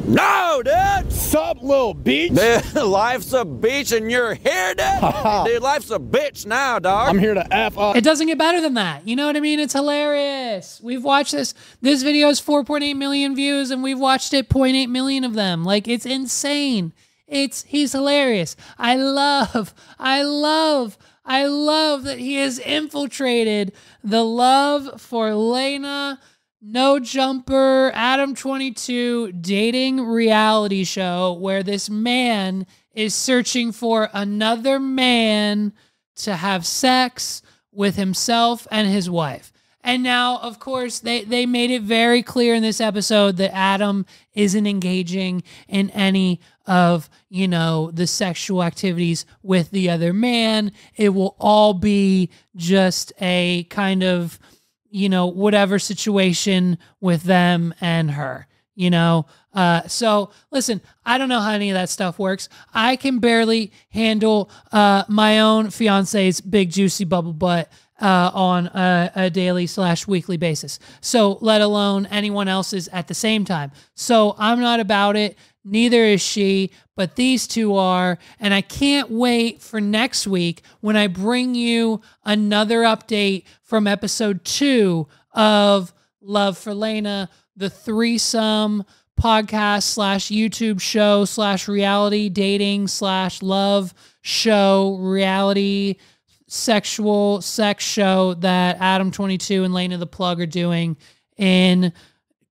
No, dude! Sup, little beach? Dude, life's a beach and you're here, dude? Dude, life's a bitch now, dog. I'm here to F up. It doesn't get better than that. You know what I mean? It's hilarious. We've watched this. This video has 4.8 million views, and we've watched it 0.8 million of them. Like, it's insane. He's hilarious. I love that he has infiltrated the Love for Lena, No Jumper, Adam 22 dating reality show, where this man is searching for another man to have sex with himself and his wife. And now, of course, they made it very clear in this episode that Adam isn't engaging in any of, the sexual activities with the other man. It will all be just a kind of, whatever situation with them and her, So listen, I don't know how any of that stuff works. I can barely handle my own fiance's big juicy bubble butt on a daily/weekly basis. So let alone anyone else's at the same time. So I'm not about it. Neither is she, but these two are. And I can't wait for next week when I bring you another update from episode 2 of Love for Lena, the threesome podcast/YouTube show/reality dating/love show, reality sexual sex show that Adam 22 and Lena the Plug are doing in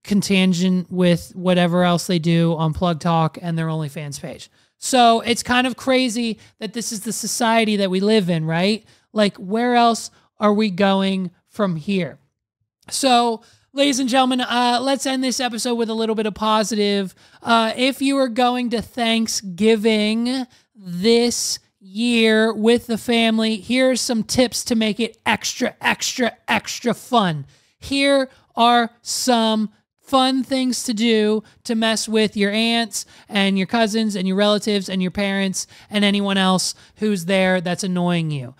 contingent with whatever else they do on Plug Talk and their OnlyFans page. So it's kind of crazy that this is the society that we live in, right? Like, where else are we going from here? So, ladies and gentlemen, let's end this episode with a little bit of positive. If you are going to Thanksgiving this year with the family, here are some tips to make it extra fun. Here are some fun things to do to mess with your aunts and your cousins and your relatives and your parents and anyone else who's there that's annoying you.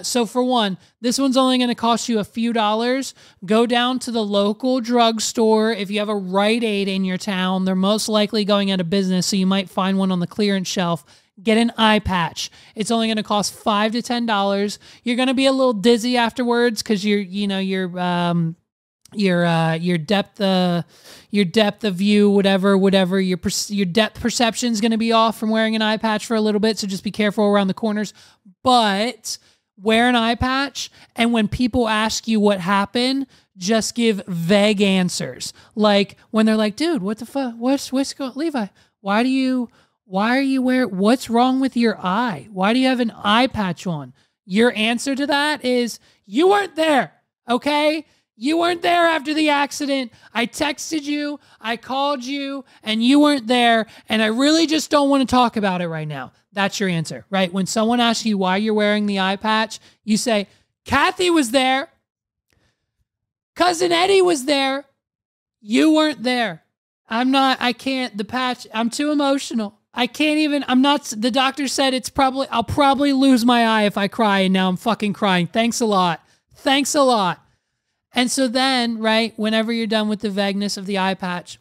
So for one, this one's only going to cost you a few dollars. Go down to the local drugstore. If you have a Rite Aid in your town, they're most likely going out of business, so you might find one on the clearance shelf. Get an eye patch. It's only going to cost $5 to $10. You're going to be a little dizzy afterwards because your depth of view, whatever, your depth perception is going to be off from wearing an eye patch for a little bit. So just be careful around the corners. But wear an eye patch, and when people ask you what happened, just give vague answers. Like when they're like, "Dude, what the fuck? What's going, Levi? Why are you wearing? What's wrong with your eye? Why do you have an eye patch on?" Your answer to that is, "You weren't there, okay? You weren't there after the accident. I texted you, I called you, and you weren't there, and I really just don't want to talk about it right now." That's your answer, right? When someone asks you why you're wearing the eye patch, you say, "Kathy was there. Cousin Eddie was there. You weren't there. I can't, the patch, I'm too emotional. I can't even, the doctor said I'll probably lose my eye if I cry, and now I'm fucking crying. Thanks a lot. Thanks a lot." And so then, right, whenever you're done with the vagueness of the eye patch,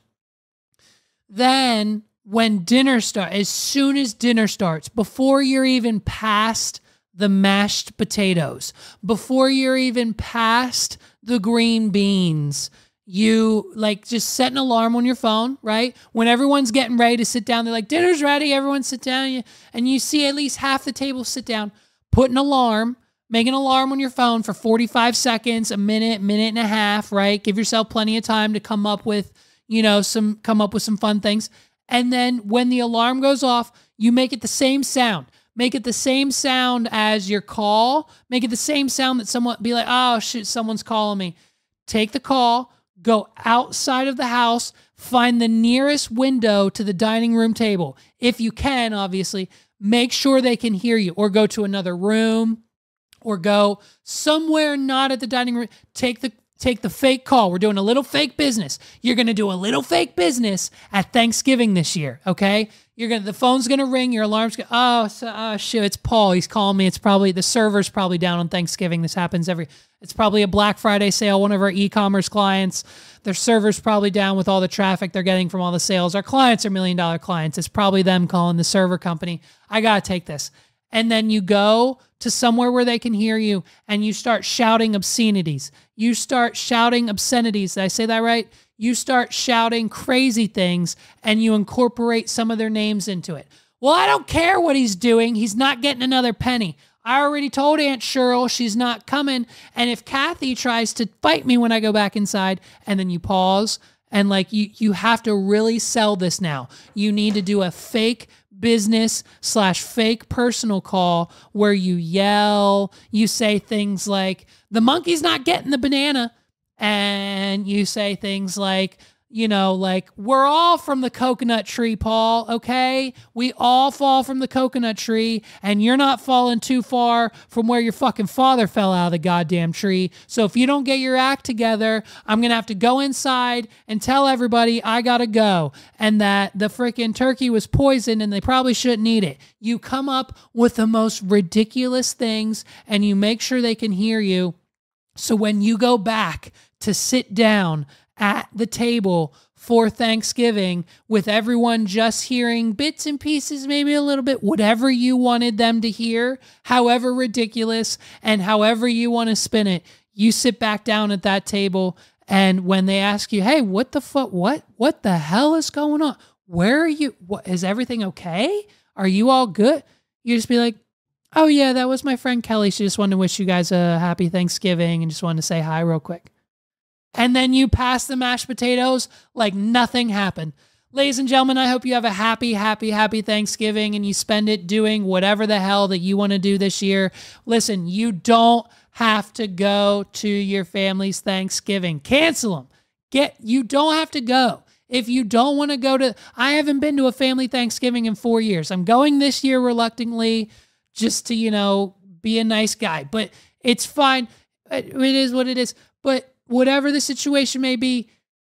then when dinner starts, as soon as dinner starts, before you're even past the mashed potatoes, before you're even past the green beans, you just set an alarm on your phone, right? When everyone's getting ready to sit down, they're like, "Dinner's ready, everyone sit down." And you see at least half the table sit down. Put an alarm. Make an alarm on your phone for 45 seconds, a minute, minute and a half, right? Give yourself plenty of time to come up with, some fun things. And then when the alarm goes off, you make it the same sound. Make it the same sound as your call. Make it the same sound that someone be like, "Oh shit, someone's calling me." Take the call, go outside of the house, find the nearest window to the dining room table. If you can, obviously, make sure they can hear you, or go to another room, or go somewhere not at the dining room. Take the fake call. We're doing a little fake business. You're going to do a little fake business at Thanksgiving this year, okay? The phone's going to ring, your alarm's going to, shit, it's Paul. He's calling me. It's probably, the server's probably down on Thanksgiving. This happens it's probably a Black Friday sale. One of our e-commerce clients, their server's probably down with all the traffic they're getting from all the sales. Our clients are $1 million clients. It's probably them calling the server company. I got to take this. And then you go to somewhere where they can hear you, and you start shouting obscenities. You start shouting obscenities. Did I say that right? You start shouting crazy things, and you incorporate some of their names into it. "Well, I don't care what he's doing. He's not getting another penny. I already told Aunt Cheryl she's not coming. And if Kathy tries to fight me when I go back inside," and then you pause, and you have to really sell this now. You need to do a fake business / fake personal call where you yell, you say things like, "The monkey's not getting the banana." And you say things like, "We're all from the coconut tree, Paul, okay? We all fall from the coconut tree, and you're not falling too far from where your fucking father fell out of the goddamn tree. So if you don't get your act together, I'm going to have to go inside and tell everybody I got to go, and that the freaking turkey was poisoned and they probably shouldn't eat it." You come up with the most ridiculous things, and you make sure they can hear you. So when you go back to sit down at the table for Thanksgiving, with everyone just hearing bits and pieces, maybe a little bit, whatever you wanted them to hear, however ridiculous and however you want to spin it, you sit back down at that table, and when they ask you, "Hey, what the fuck, what the hell is going on? Where are you? Is everything okay? Are you all good?" You just be like, "Oh yeah, that was my friend Kelly. She just wanted to wish you guys a happy Thanksgiving and just wanted to say hi real quick." And then you pass the mashed potatoes like nothing happened. Ladies and gentlemen, I hope you have a happy, happy, happy Thanksgiving, and you spend it doing whatever the hell that you want to do this year. Listen, you don't have to go to your family's Thanksgiving. Cancel them. You don't have to go. If you don't want to go to, I haven't been to a family Thanksgiving in 4 years. I'm going this year reluctantly, just to, be a nice guy, but it's fine. It is what it is. But whatever the situation may be,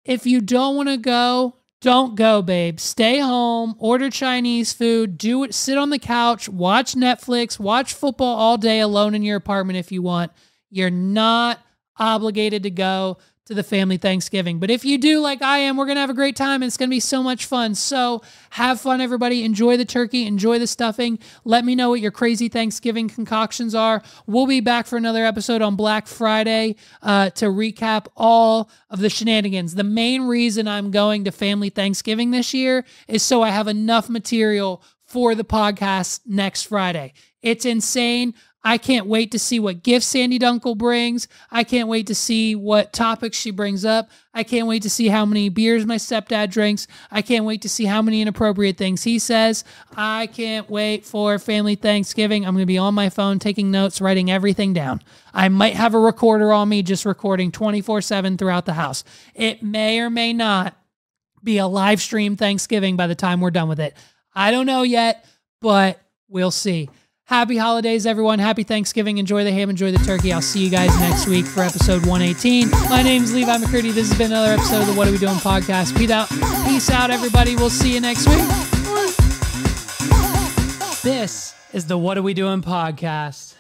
If you don't want to go, don't go, babe. Stay home, order Chinese food, do it, sit on the couch, watch Netflix, watch football all day alone in your apartment if you want. You're not obligated to go to the family Thanksgiving. But if you do, like I am, we're going to have a great time and it's going to be so much fun. So have fun, everybody. Enjoy the turkey. Enjoy the stuffing. Let me know what your crazy Thanksgiving concoctions are. We'll be back for another episode on Black Friday to recap all of the shenanigans. The main reason I'm going to family Thanksgiving this year is so I have enough material for the podcast next Friday. It's insane. I can't wait to see what gifts Sandy Dunkel brings. I can't wait to see what topics she brings up. I can't wait to see how many beers my stepdad drinks. I can't wait to see how many inappropriate things he says. I can't wait for family Thanksgiving. I'm going to be on my phone taking notes, writing everything down. I might have a recorder on me just recording 24/7 throughout the house. It may or may not be a live stream Thanksgiving by the time we're done with it. I don't know yet, but we'll see. Happy holidays, everyone. Happy Thanksgiving. Enjoy the ham. Enjoy the turkey. I'll see you guys next week for episode 118. My name's Levi McCurdy. This has been another episode of the What Are We Doing podcast. Peace out, everybody. We'll see you next week. This is the What Are We Doing podcast.